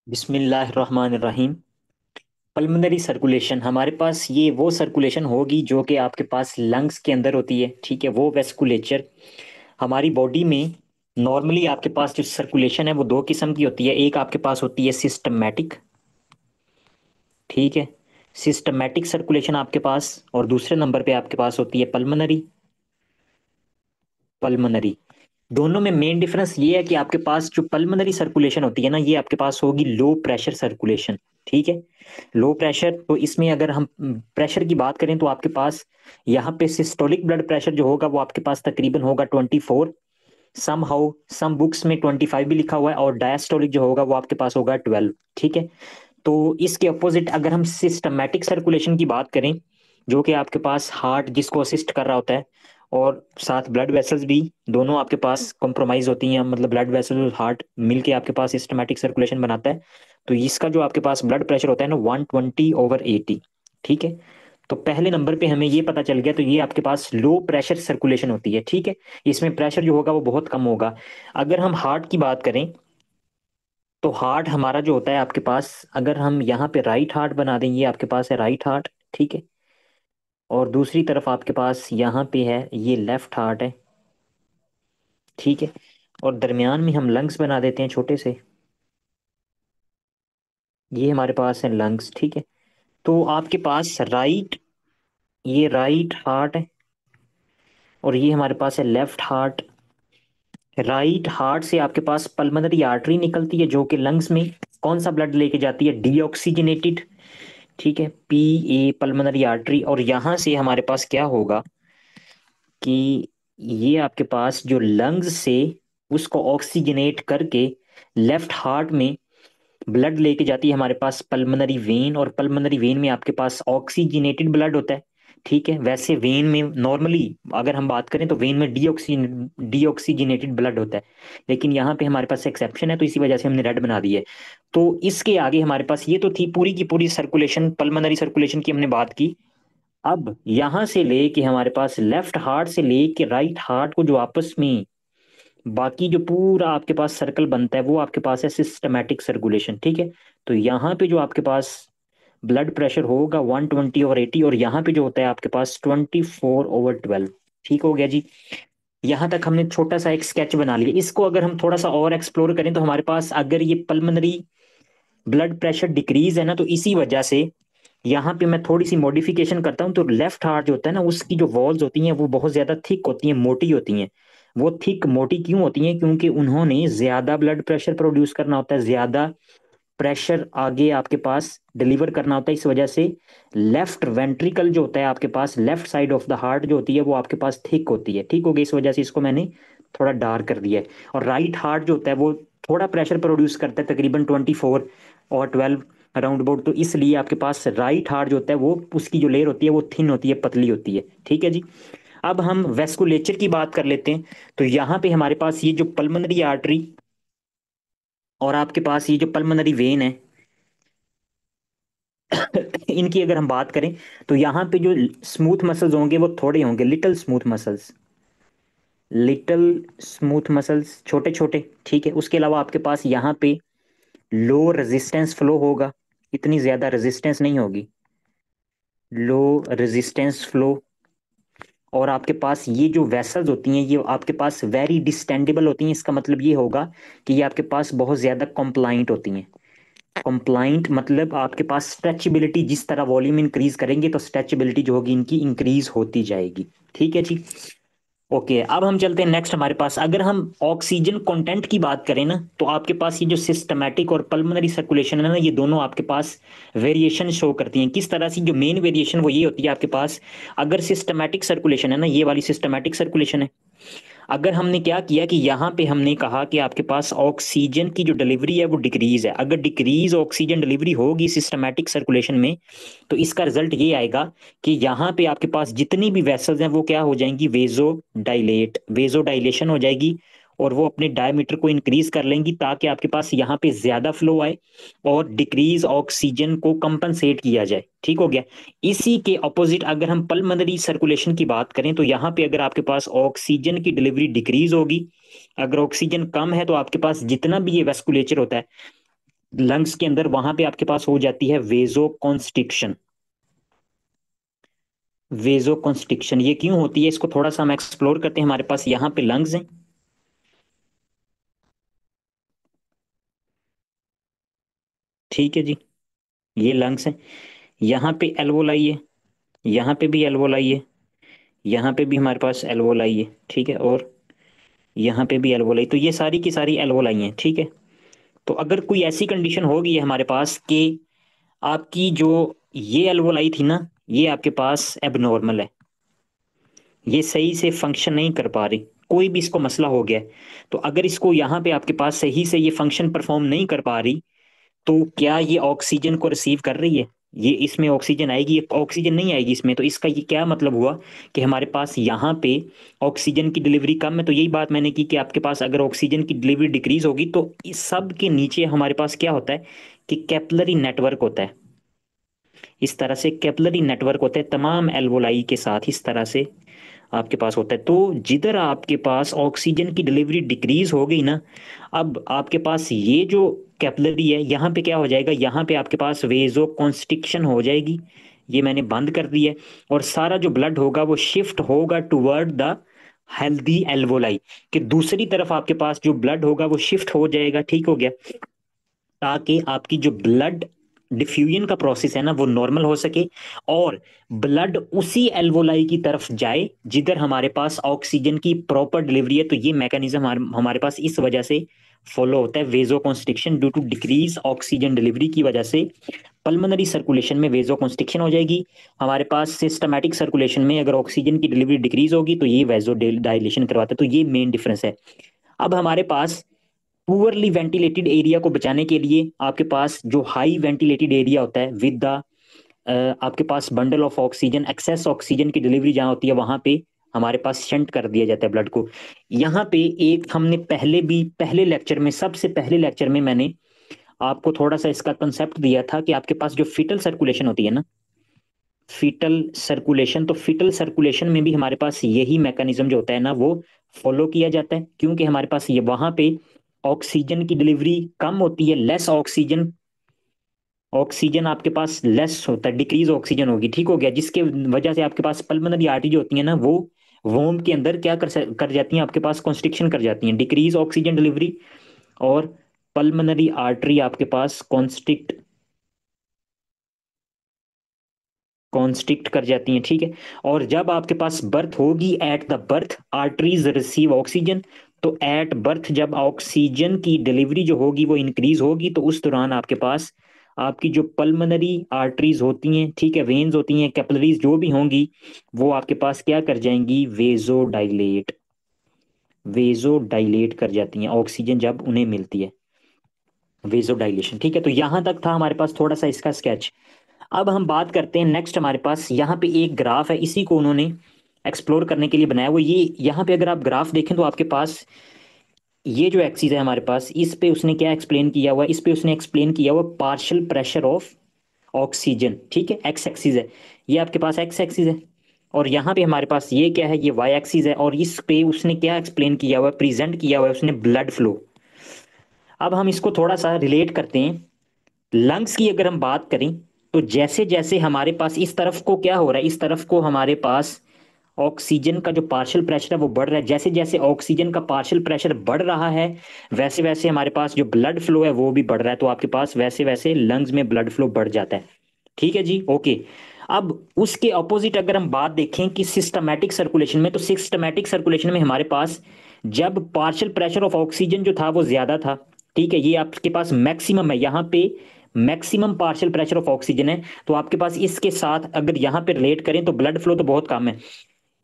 बिस्मिल्लाहिर्रहमानिर्रहीम। Pulmonary circulation हमारे पास ये वो सर्कुलेशन होगी जो कि आपके पास लंग्स के अंदर होती है। ठीक है, वो वेस्कुलेचर हमारी बॉडी में नॉर्मली आपके पास जो सर्कुलेशन है वो दो किस्म की होती है। एक आपके पास होती है सिस्टमैटिक। ठीक है, सिस्टमैटिक सर्कुलेशन आपके पास, और दूसरे नंबर पे आपके पास होती है पल्मोनरी। पल्मोनरी दोनों में मेन डिफरेंस ये है कि आपके पास जो पल्मोनरी सर्कुलेशन होती है ना, ये आपके पास होगी लो प्रेशर सर्कुलेशन। ठीक है, लो प्रेशर, तो इसमें अगर हम प्रेशर की बात करें तो आपके पास यहाँ पे सिस्टोलिक ब्लड प्रेशर जो होगा वो आपके पास तकरीबन होगा 24। सम हाउ सम बुक्स में 25 भी लिखा हुआ है, और डायस्टोलिक जो होगा वो आपके पास होगा 12। ठीक है, तो इसके अपोजिट अगर हम सिस्टमैटिक सर्कुलेशन की बात करें, जो कि आपके पास हार्ट जिसको असिस्ट कर रहा होता है, और साथ ब्लड वेसल्स भी दोनों आपके पास कॉम्प्रोमाइज होती हैं, मतलब ब्लड वेसल और हार्ट मिलके आपके पास सिस्टमैटिक सर्कुलेशन बनाता है। तो इसका जो आपके पास ब्लड प्रेशर होता है ना, 120/80। ठीक है, तो पहले नंबर पे हमें ये पता चल गया, तो ये आपके पास लो प्रेशर सर्कुलेशन होती है। ठीक है, इसमें प्रेशर जो होगा वो बहुत कम होगा। अगर हम हार्ट की बात करें, तो हार्ट हमारा जो होता है आपके पास, अगर हम यहाँ पे राइट हार्ट बना दें, ये आपके पास है राइट हार्ट। ठीक है, और दूसरी तरफ आपके पास यहाँ पे है ये लेफ्ट हार्ट है। ठीक है, और दरमियान में हम लंग्स बना देते हैं छोटे से, ये हमारे पास है लंग्स। ठीक है, तो आपके पास राइट, ये राइट हार्ट है, और ये हमारे पास है लेफ्ट हार्ट। राइट हार्ट से आपके पास पल्मोनरी आर्टरी निकलती है जो कि लंग्स में कौन सा ब्लड लेके जाती है, डीऑक्सीजनेटेड। ठीक है, पी ए पल्मोनरी आर्टरी, और यहाँ से हमारे पास क्या होगा कि ये आपके पास जो लंग्स से उसको ऑक्सीजनेट करके लेफ्ट हार्ट में ब्लड लेके जाती है हमारे पास पल्मोनरी वेन, और पल्मोनरी वेन में आपके पास ऑक्सीजनेटेड ब्लड होता है। ठीक है, वैसे वेन में नॉर्मली अगर हम बात करें तो वेन में डीऑक्सीजनेटेड ब्लड होता है, लेकिन यहाँ पे हमारे पास एक्सेप्शन है, तो इसी वजह से हमने रेड बना दी है। तो इसके आगे हमारे पास ये तो थी पूरी की पूरी सर्कुलेशन, पल्मोनरी सर्कुलेशन की हमने बात की। अब यहां से लेके हमारे पास लेफ्ट हार्ट से लेके राइट हार्ट को जो आपस में बाकी जो पूरा आपके पास सर्कल बनता है वो आपके पास है सिस्टमैटिक सर्कुलेशन। ठीक है, तो यहाँ पे जो आपके पास ब्लड प्रेशर होगा 120/80, और यहाँ पे जो होता है आपके पास 24/12। ठीक हो गया जी। यहाँ तक हमने छोटा सा एक स्केच बना लिया। इसको अगर हम थोड़ा सा और एक्सप्लोर करें तो हमारे पास अगर ये पल्मोनरी ब्लड प्रेशर डिक्रीज है ना, तो इसी वजह से यहाँ पे मैं थोड़ी सी मॉडिफिकेशन करता हूँ। तो लेफ्ट हार्ट जो होता है ना, उसकी जो वॉल्स होती हैं वो बहुत ज्यादा थिक होती हैं, मोटी होती हैं। वो थिक मोटी क्यों होती हैं? क्योंकि उन्होंने ज्यादा ब्लड प्रेशर प्रोड्यूस करना होता है, ज्यादा प्रेशर आगे आपके पास डिलीवर करना होता है। इस वजह से लेफ्ट वेंट्रिकल जो होता है आपके पास, left side of the heart जो होती है वो आपके पास थिक होती है। ठीक हो गई, इस वजह से इसको मैंने थोड़ा डार्क कर दिया है। और राइट हार्ट जो होता है वो थोड़ा प्रेशर प्रोड्यूस करता है, तकरीबन 24 और 12 अराउंड अबाउट। तो इसलिए आपके पास राइट हार्ट जो होता है वो उसकी जो लेयर होती है वो थिन होती है, पतली होती है। ठीक है जी। अब हम वेस्कुलेचर की बात कर लेते हैं। तो यहाँ पे हमारे पास ये जो पल्मोनरी आर्टरी और आपके पास ये जो पल्मोनरी वेन है, इनकी अगर हम बात करें तो यहाँ पे जो स्मूथ मसल्स होंगे वो थोड़े होंगे, little smooth muscles, little smooth muscles, छोटे छोटे। ठीक है, उसके अलावा आपके पास यहाँ पे लो रेजिस्टेंस फ्लो होगा, इतनी ज्यादा रेजिस्टेंस नहीं होगी, लो रेजिस्टेंस फ्लो। और आपके पास ये जो वेसल्स होती हैं ये आपके पास वेरी डिस्टेंडेबल होती हैं। इसका मतलब ये होगा कि ये आपके पास बहुत ज्यादा कॉम्प्लाइंट होती हैं। कॉम्प्लाइंट मतलब आपके पास स्ट्रेचेबिलिटी, जिस तरह वॉल्यूम इंक्रीज करेंगे तो स्ट्रेचेबिलिटी जो होगी इनकी इंक्रीज होती जाएगी। ठीक है जी। ओके, अब हम चलते हैं नेक्स्ट। हमारे पास अगर हम ऑक्सीजन कंटेंट की बात करें ना, तो आपके पास ये जो सिस्टमैटिक और पल्मोनरी सर्कुलेशन है ना, ये दोनों आपके पास वेरिएशन शो करती हैं। किस तरह से? जो मेन वेरिएशन वो ये होती है आपके पास, अगर सिस्टमैटिक सर्कुलेशन है ना, ये वाली सिस्टमैटिक सर्कुलेशन है, अगर हमने क्या किया कि यहाँ पे हमने कहा कि आपके पास ऑक्सीजन की जो डिलीवरी है वो डिक्रीज है। अगर डिक्रीज ऑक्सीजन डिलीवरी होगी सिस्टमैटिक सर्कुलेशन में, तो इसका रिजल्ट ये आएगा कि यहाँ पे आपके पास जितनी भी वेसल्स हैं वो क्या हो जाएंगी, वेजो डायलेशन हो जाएगी, और वो अपने डायमीटर को इंक्रीज कर लेंगी ताकि आपके पास यहाँ पे ज्यादा फ्लो आए और डिक्रीज ऑक्सीजन को कंपनसेट किया जाए। ठीक हो गया। इसी के अपोजिट अगर हम पल्मोनरी सर्कुलेशन की बात करें, तो यहाँ पे अगर आपके पास ऑक्सीजन की डिलीवरी डिक्रीज होगी, अगर ऑक्सीजन कम है तो आपके पास जितना भी ये वेस्कुलेचर होता है लंग्स के अंदर, वहां पे आपके पास हो जाती है वेजो कॉन्स्ट्रिक्शन। वेजो कॉन्स्ट्रिक्शन ये क्यों होती है, इसको थोड़ा सा हम एक्सप्लोर करते हैं। हमारे पास यहाँ पे लंग्स हैं, ठीक है जी, ये लंग्स हैं। यहाँ पे एल्वोलाई है, यहाँ पे भी एल्वोलाई है, यहाँ पे भी हमारे पास एल्वोलाई है, ठीक है, और यहाँ पे भी एल्वोलाई। तो ये सारी की सारी एल्वोलाई हैं, ठीक है। तो अगर कोई ऐसी कंडीशन होगी है हमारे पास कि आपकी जो ये एल्वोलाई थी ना, ये आपके पास एबनॉर्मल है, ये सही से फंक्शन नहीं कर पा रही, कोई भी इसको मसला हो गया है, तो अगर इसको यहाँ पे आपके पास सही से ये फंक्शन परफॉर्म नहीं कर पा रही, तो क्या ये ऑक्सीजन को रिसीव कर रही है? ये इसमें ऑक्सीजन आएगी, ये ऑक्सीजन नहीं आएगी इसमें। तो इसका ये क्या मतलब हुआ कि हमारे पास यहाँ पे ऑक्सीजन की डिलीवरी कम है। तो यही बात मैंने की कि आपके पास अगर ऑक्सीजन की डिलीवरी डिक्रीज होगी तो इस सब के नीचे हमारे पास क्या होता है कि कैपिलरी नेटवर्क होता है। इस तरह से कैपिलरी नेटवर्क होता है तमाम एल्वोलाई के साथ, इस तरह से आपके पास होता है। तो जिधर आपके पास ऑक्सीजन की डिलीवरी डिक्रीज हो गई ना, अब आपके पास ये जो कैपिलरी है यहाँ पे क्या हो जाएगा, यहाँ पे आपके पास वेजो कॉन्स्ट्रिक्शन हो जाएगी। ये मैंने बंद कर दी है, और सारा जो ब्लड होगा वो शिफ्ट होगा टुवर्ड द हेल्दी एल्वोलाई, कि दूसरी तरफ आपके पास जो ब्लड होगा वो शिफ्ट हो जाएगा, ठीक हो गया, ताकि आपकी जो ब्लड डिफ्यूजन का प्रोसेस है ना वो नॉर्मल हो सके, और ब्लड उसी एल्वोलाई की तरफ जाए जिधर हमारे पास ऑक्सीजन की प्रॉपर डिलीवरी है। तो ये मैकेनिज्म हमारे पास इस वजह से फॉलो होता है, vaso constriction due to decrease oxygen delivery की वजह से पल्मोनरी सर्कुलेशन में वेजो कॉन्स्ट्रिक्शन हो जाएगी। हमारे पास सिस्टमैटिक सर्कुलेशन में अगर ऑक्सीजन की डिलीवरी डिक्रीज होगी तो ये वेजो डायलेशन करवाता है। तो ये मेन डिफरेंस है। अब हमारे पास पुअरली वेंटिलेटेड एरिया को बचाने के लिए आपके पास जो हाई वेंटिलेटेड एरिया होता है विद द आपके पास bundle of oxygen, excess oxygen की डिलीवरी जहाँ होती है वहां पे हमारे पास शंट कर दिया जाता है ब्लड को। यहाँ पे एक हमने पहले लेक्चर में, सबसे पहले लेक्चर में मैंने आपको थोड़ा सा इसका कंसेप्ट दिया था कि आपके पास जो फीटल सर्कुलेशन होती है ना, फीटल सर्कुलेशन, तो फीटल सर्कुलेशन में भी हमारे पास यही मैकेनिज्म जो होता है ना वो फॉलो किया जाता है, क्योंकि हमारे पास ये वहां पे ऑक्सीजन की डिलीवरी कम होती है, लेस ऑक्सीजन, ऑक्सीजन आपके पास लेस होता है, डिक्रीज ऑक्सीजन होगी, ठीक हो गया, जिसके वजह से आपके पास पल्मोनरी आर्टरी जो होती है ना वो वोम के अंदर क्या कर जाती हैं, आपके पास कॉन्स्ट्रिक्शन कर जाती हैं, डिक्रीज ऑक्सीजन डिलीवरी, और पल्मोनरी आर्टरी आपके पास कॉन्स्ट्रिक्ट कर जाती हैं, ठीक है। और जब आपके पास बर्थ होगी, at the birth arteries receive oxygen, तो एट बर्थ जब ऑक्सीजन की डिलीवरी जो होगी वो इंक्रीज होगी, तो उस दौरान आपके पास आपकी जो पल्मोनरी आर्टरीज होती हैं, ठीक है, वेन्स होती हैं, कैपिलरीज जो भी होंगी, वो आपके पास क्या कर जाएंगी, वेजो डाइलेट कर जाती हैं ऑक्सीजन जब उन्हें मिलती है, वेजो डाइलेशन, ठीक है। तो यहां तक था हमारे पास थोड़ा सा इसका स्केच। अब हम बात करते हैं नेक्स्ट, हमारे पास यहाँ पे एक ग्राफ है, इसी को उन्होंने एक्सप्लोर करने के लिए बनाया। वो ये यहाँ पे अगर आप ग्राफ देखें तो आपके पास ये जो एक्सिस है हमारे पास, इस पे उसने क्या एक्सप्लेन किया हुआ है, इस पे उसने एक्सप्लेन किया हुआ पार्शियल प्रेशर ऑफ ऑक्सीजन, ठीक है, एक्स एक्सिस है, ये आपके पास एक्स एक्सिस है, और यहाँ पे हमारे पास ये क्या है, ये वाई एक्सिस है, और इस पे उसने क्या एक्सप्लेन किया हुआ है, प्रेजेंट किया हुआ है उसने ब्लड फ्लो। अब हम इसको थोड़ा सा रिलेट करते हैं, लंग्स की अगर हम बात करें, तो जैसे जैसे हमारे पास इस तरफ को क्या हो रहा है, इस तरफ को हमारे पास ऑक्सीजन का जो पार्शियल प्रेशर है वो बढ़ रहा है, जैसे जैसे ऑक्सीजन का पार्शियल प्रेशर बढ़ रहा है वैसे वैसे हमारे पास जो ब्लड फ्लो है वो भी बढ़ रहा है, तो आपके पास वैसे वैसे लंग्स में ब्लड फ्लो बढ़ जाता है, ठीक है जी, ओके। अब उसके ऑपोजिट अगर हम बात देखें कि सिस्टमैटिक सर्कुलेशन में, तो सिस्टमैटिक सर्कुलेशन में हमारे पास जब पार्शियल प्रेशर ऑफ ऑक्सीजन जो था वो ज्यादा था, ठीक है, ये आपके पास मैक्सिमम है, यहाँ पे maximum partial pressure of oxygen है, तो आपके पास इसके साथ अगर यहाँ पे रिलेट करें तो ब्लड फ्लो तो बहुत कम है।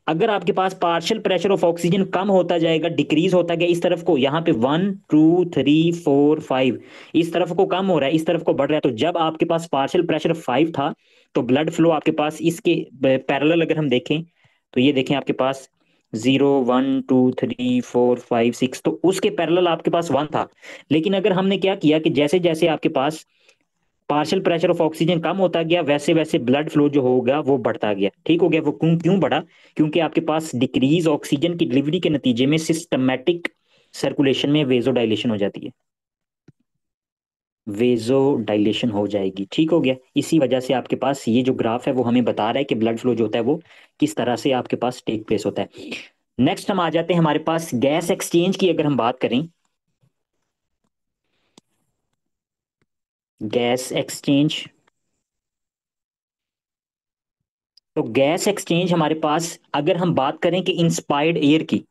अगर आपके पास पार्शियल प्रेशर ऑफ ऑक्सीजन कम होता जाएगा, डिक्रीज होता गया इस तरफ को, यहाँ पे 1 2 3 4 5, इस तरफ को कम हो रहा है, इस तरफ को बढ़ रहा है, तो जब आपके पास पार्शियल प्रेशर 5 था तो ब्लड फ्लो आपके पास इसके पैरेलल अगर हम देखें, तो ये देखें आपके पास 0 1 2 3 4 5 6, तो उसके पैरेलल आपके पास 1 था। लेकिन अगर हमने क्या किया कि जैसे जैसे आपके पास पार्शियल प्रेशर ऑफ ऑक्सीजन कम होता गया वैसे वैसे ब्लड फ्लो जो होगा वो बढ़ता गया, ठीक हो गया। वो क्यों क्यों बढ़ा, क्योंकि आपके पास डिक्रीज ऑक्सीजन की डिलीवरी के नतीजे में सिस्टमैटिक सर्कुलेशन में वेजोडाइलेशन हो जाती है। वेजो डायलेशन हो जाएगी। ठीक हो गया। इसी वजह से आपके पास ये जो ग्राफ है वो हमें बता रहा है कि ब्लड फ्लो जो होता है वो किस तरह से आपके पास टेक प्लेस होता है। नेक्स्ट हम आ जाते हैं हमारे पास गैस एक्सचेंज की, अगर हम बात करें गैस एक्सचेंज। तो गैस एक्सचेंज हमारे पास अगर हम बात करें कि इंस्पायर्ड एयर की,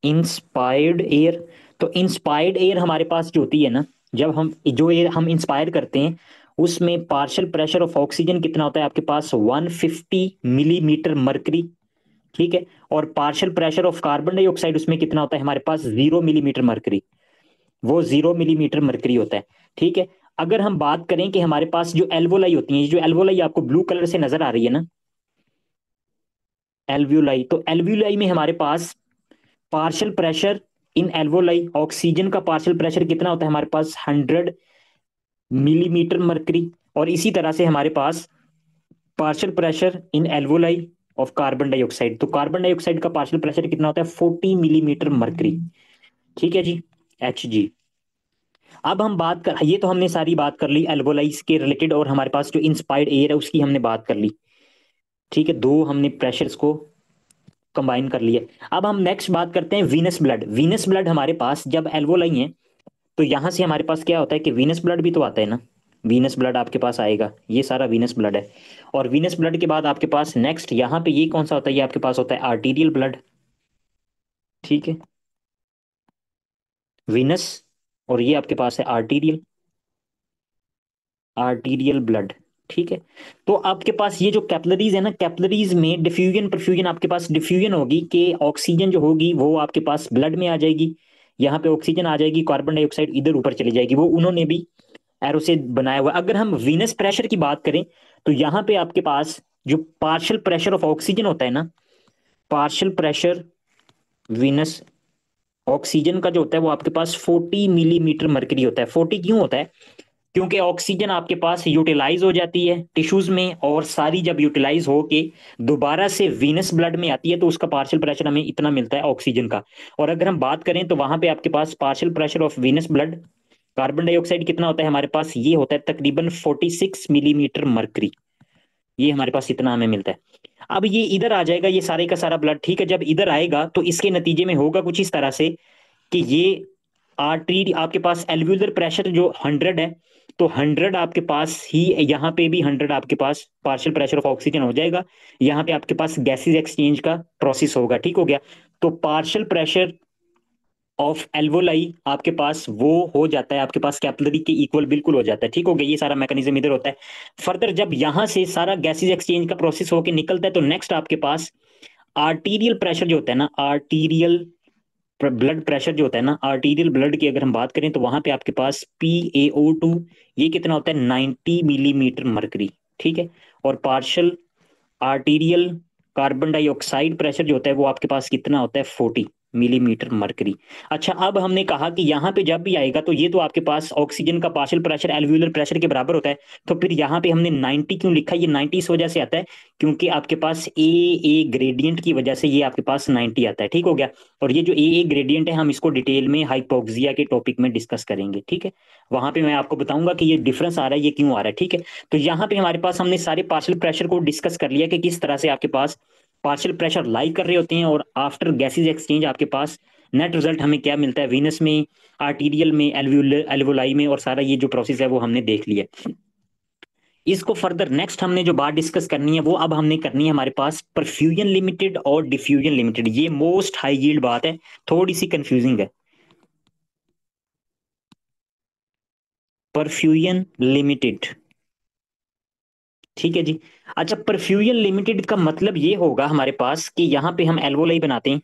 इंस्पायर्ड एयर, तो इंस्पायर्ड एयर हमारे पास जो होती है ना, जब हम जो एयर हम इंस्पायर करते हैं उसमें पार्शियल प्रेशर ऑफ ऑक्सीजन कितना होता है आपके पास, 150 मिलीमीटर मरकरी। ठीक है। और partial pressure of carbon dioxide उसमें कितना होता है हमारे पास, 0 मिलीमीटर मरकरी। वो 0 मिलीमीटर मरकरी होता है। ठीक है। अगर हम बात करें कि हमारे पास जो एल्वोलाई होती है, जो एल्वोलाई आपको ब्लू कलर से नजर आ रही है ना, एल्व्यूलाई, तो एल्व्यूलाई में हमारे पास partial pressure in alveoli, oxygen का पार्शियल प्रेशर कितना होता है हमारे पास, 100 मिलीमीटर मरकरी। और इसी तरह से हमारे पास partial pressure in alveoli of carbon dioxide, तो कार्बन डाइऑक्साइड का पार्शियल प्रेशर कितना होता है, 40 मिलीमीटर मरकरी। ठीक है जी, एच जी। अब हम बात कर, ये तो हमने सारी बात कर ली एल्वोलाइज के रिलेटेड, और हमारे पास जो इंस्पायर्ड एयर है उसकी हमने बात कर ली। ठीक है, दो हमने प्रेशर्स को कंबाइन कर लिया। अब हम नेक्स्ट बात करते हैं वीनस ब्लड। वीनस ब्लड हमारे पास जब एल्वोलाई है तो यहां से हमारे पास क्या होता है कि वीनस ब्लड भी तो आता है ना, वीनस ब्लड आपके पास आएगा, ये सारा वीनस ब्लड है। और वीनस ब्लड के बाद आपके पास नेक्स्ट यहाँ पे ये कौन सा होता है, ये आपके पास होता है आर्टीरियल ब्लड। ठीक है, वीनस, और ये आपके पास है आर्टीरियल, आर्टीरियल ब्लड। ठीक है। तो आपके पास ये जो कैपिलरीज है ना, कैपिलरीज में डिफ्यूजन परफ्यूजन, आपके पास डिफ्यूजन होगी कि ऑक्सीजन जो होगी वो आपके पास ब्लड में आ जाएगी, यहाँ पे ऑक्सीजन आ जाएगी, कार्बन डाइऑक्साइड इधर ऊपर चली जाएगी, वो उन्होंने भी एरो से बनाया हुआ। अगर हम वीनस प्रेशर की बात करें तो यहाँ पे आपके पास जो पार्शियल प्रेशर ऑफ ऑक्सीजन होता है ना, पार्शियल प्रेशर वीनस ऑक्सीजन का जो होता है वो आपके पास 40 मिलीमीटर मरकरी होता है। 40 क्यों होता है, क्योंकि ऑक्सीजन आपके पास यूटिलाइज हो जाती है टिश्यूज में, और सारी जब यूटिलाइज हो के दोबारा से वीनस ब्लड में आती है तो उसका पार्शियल प्रेशर हमें इतना मिलता है ऑक्सीजन का। और अगर हम बात करें तो वहां पे आपके पास partial pressure of venous blood, carbon dioxide कितना होता है हमारे पास, ये होता है तकरीबन 46 मिलीमीटर मरकरी। ये हमारे पास इतना हमें मिलता है। अब ये इधर आ जाएगा ये सारे का सारा ब्लड। ठीक है, जब इधर आएगा तो इसके नतीजे में होगा कुछ इस तरह से कि ये आर्टरी आपके पास एल्व्यूलर प्रेशर जो 100 है, तो 100 आपके पास ही, यहाँ पे भी 100 आपके पास पार्शियल प्रेशर ऑफ ऑक्सीजन हो जाएगा, यहाँ पे आपके पास गैसेज एक्सचेंज का प्रोसेस होगा। ठीक हो गया। तो पार्शियल प्रेशर ऑफ एल्वोलाई आपके पास वो हो जाता है आपके पास कैपिलरी के इक्वल बिल्कुल हो जाता है। ठीक हो गया, ये सारा मैकेनिज्म इधर होता है। फर्दर जब यहां से सारा गैसेज एक्सचेंज का प्रोसेस होकर निकलता है तो नेक्स्ट आपके पास आर्टीरियल प्रेशर जो होता है ना, आर्टीरियल ब्लड प्रेशर जो होता है ना, आर्टीरियल ब्लड की अगर हम बात करें तो वहां पे आपके पास PaO2, ये कितना होता है, 90 मिलीमीटर मरकरी। ठीक है। और partial arterial carbon dioxide pressure जो होता है वो आपके पास कितना होता है, 40 मिलीमीटर मरकरी। अच्छा, अब हमने कहा कि यहाँ पे जब भी आएगा तो ये तो आपके पास ऑक्सीजन का पार्शियल प्रेशर एल्व्यूलर प्रेशर के बराबर होता है, तो फिर यहाँ पे हमने 90 क्यों लिखा, ये 90 इस वजह से आता है क्योंकि आपके पास ए ग्रेडियंट की वजह से ये आपके पास 90 आता है। ठीक हो गया। और ये जो ए ग्रेडियंट है हम इसको डिटेल में हाइपोक्सिया के टॉपिक में डिस्कस करेंगे। ठीक है, वहां पे मैं आपको बताऊंगा कि ये डिफरेंस आ रहा है, ये क्यों आ रहा है। ठीक है। तो यहाँ पे हमारे पास हमने सारे पार्शियल प्रेशर को डिस्कस कर लिया कि किस तरह से आपके पास पार्शियल प्रेशर लाई कर रहे होते हैं, और आफ्टर गैसेज एक्सचेंज आपके पास नेट रिजल्ट हमें क्या मिलता है, वीनस में, आर्टीरियल में, एल्वोलाई में, और सारा ये जो प्रोसेस है वो हमने देख लिया। इसको फर्दर नेक्स्ट हमने जो बात डिस्कस करनी है वो अब हमने करनी है हमारे पास परफ्यूजन लिमिटेड और डिफ्यूजन लिमिटेड। ये मोस्ट हाई यील्ड बात है, थोड़ी सी कंफ्यूजिंग है। Perfusion limited. ठीक है जी। अच्छा, परफ्यूजन लिमिटेड का मतलब ये होगा हमारे पास कि यहां पे हम एल्वोलाई बनाते हैं।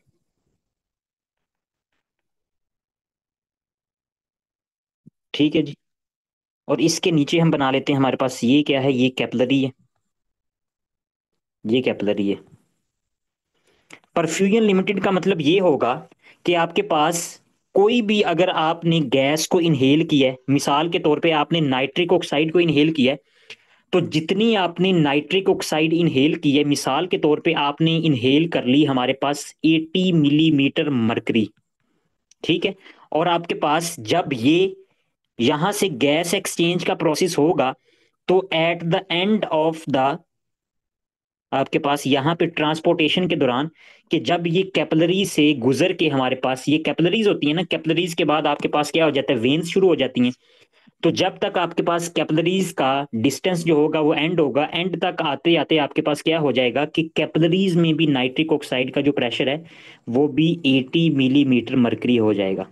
ठीक है जी। और इसके नीचे हम बना लेते हैं, हमारे पास ये क्या है, ये कैपिलरी है, ये कैपिलरी है। परफ्यूजन लिमिटेड का मतलब ये होगा कि आपके पास कोई भी, अगर आपने गैस को इनहेल किया है, मिसाल के तौर पे आपने नाइट्रिक ऑक्साइड को इनहेल किया है, तो जितनी आपने नाइट्रिक ऑक्साइड इनहेल की है, मिसाल के तौर पे आपने इनहेल कर ली हमारे पास 80 मिलीमीटर मरकरी। ठीक है। और आपके पास जब ये यहां से गैस एक्सचेंज का प्रोसेस होगा, तो at the end of the, आपके पास यहाँ पे ट्रांसपोर्टेशन के दौरान, कि जब ये कैपिलरी से गुजर के हमारे पास, ये कैपिलरीज होती है ना, कैपिलरीज के बाद आपके पास क्या हो जाता है, वेन्स शुरू हो जाती हैं। तो जब तक आपके पास कैपिलरीज का डिस्टेंस जो होगा वो एंड होगा, एंड तक आते आते आपके पास क्या हो जाएगा कि कैपिलरीज में भी नाइट्रिक ऑक्साइड का जो प्रेशर है वो भी 80 मिलीमीटर मरकरी हो जाएगा।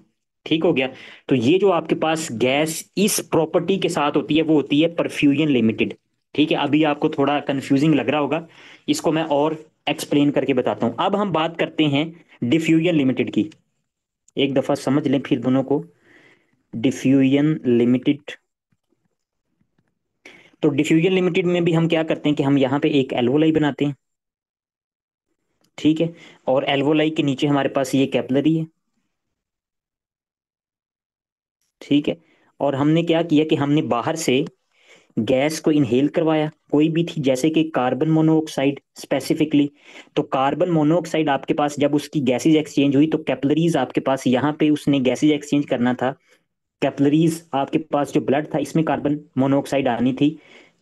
ठीक हो गया। तो ये जो आपके पास गैस इस प्रॉपर्टी के साथ होती है वो होती है परफ्यूजन लिमिटेड। ठीक है, अभी आपको थोड़ा कंफ्यूजिंग लग रहा होगा, इसको मैं और एक्सप्लेन करके बताता हूं। अब हम बात करते हैं डिफ्यूजन लिमिटेड की। एक दफा समझ लें फिर दोनों को। डिफ्यूजन लिमिटेड, तो डिफ्यूजन लिमिटेड में भी हम क्या करते हैं कि हम यहाँ पे एक एल्वोलाई बनाते हैं। ठीक है, और एल्वोलाई के नीचे हमारे पास ये कैपिलरी है। ठीक है, और हमने क्या किया कि हमने बाहर से गैस को इनहेल करवाया, कोई भी थी, जैसे कि कार्बन मोनोऑक्साइड स्पेसिफिकली। तो कार्बन मोनोऑक्साइड आपके पास जब उसकी गैसेज एक्सचेंज हुई तो कैपिलरीज आपके पास यहाँ पे उसने गैसेज एक्सचेंज करना था। कैपिलरीज आपके पास जो ब्लड था इसमें कार्बन मोनोऑक्साइड आनी थी।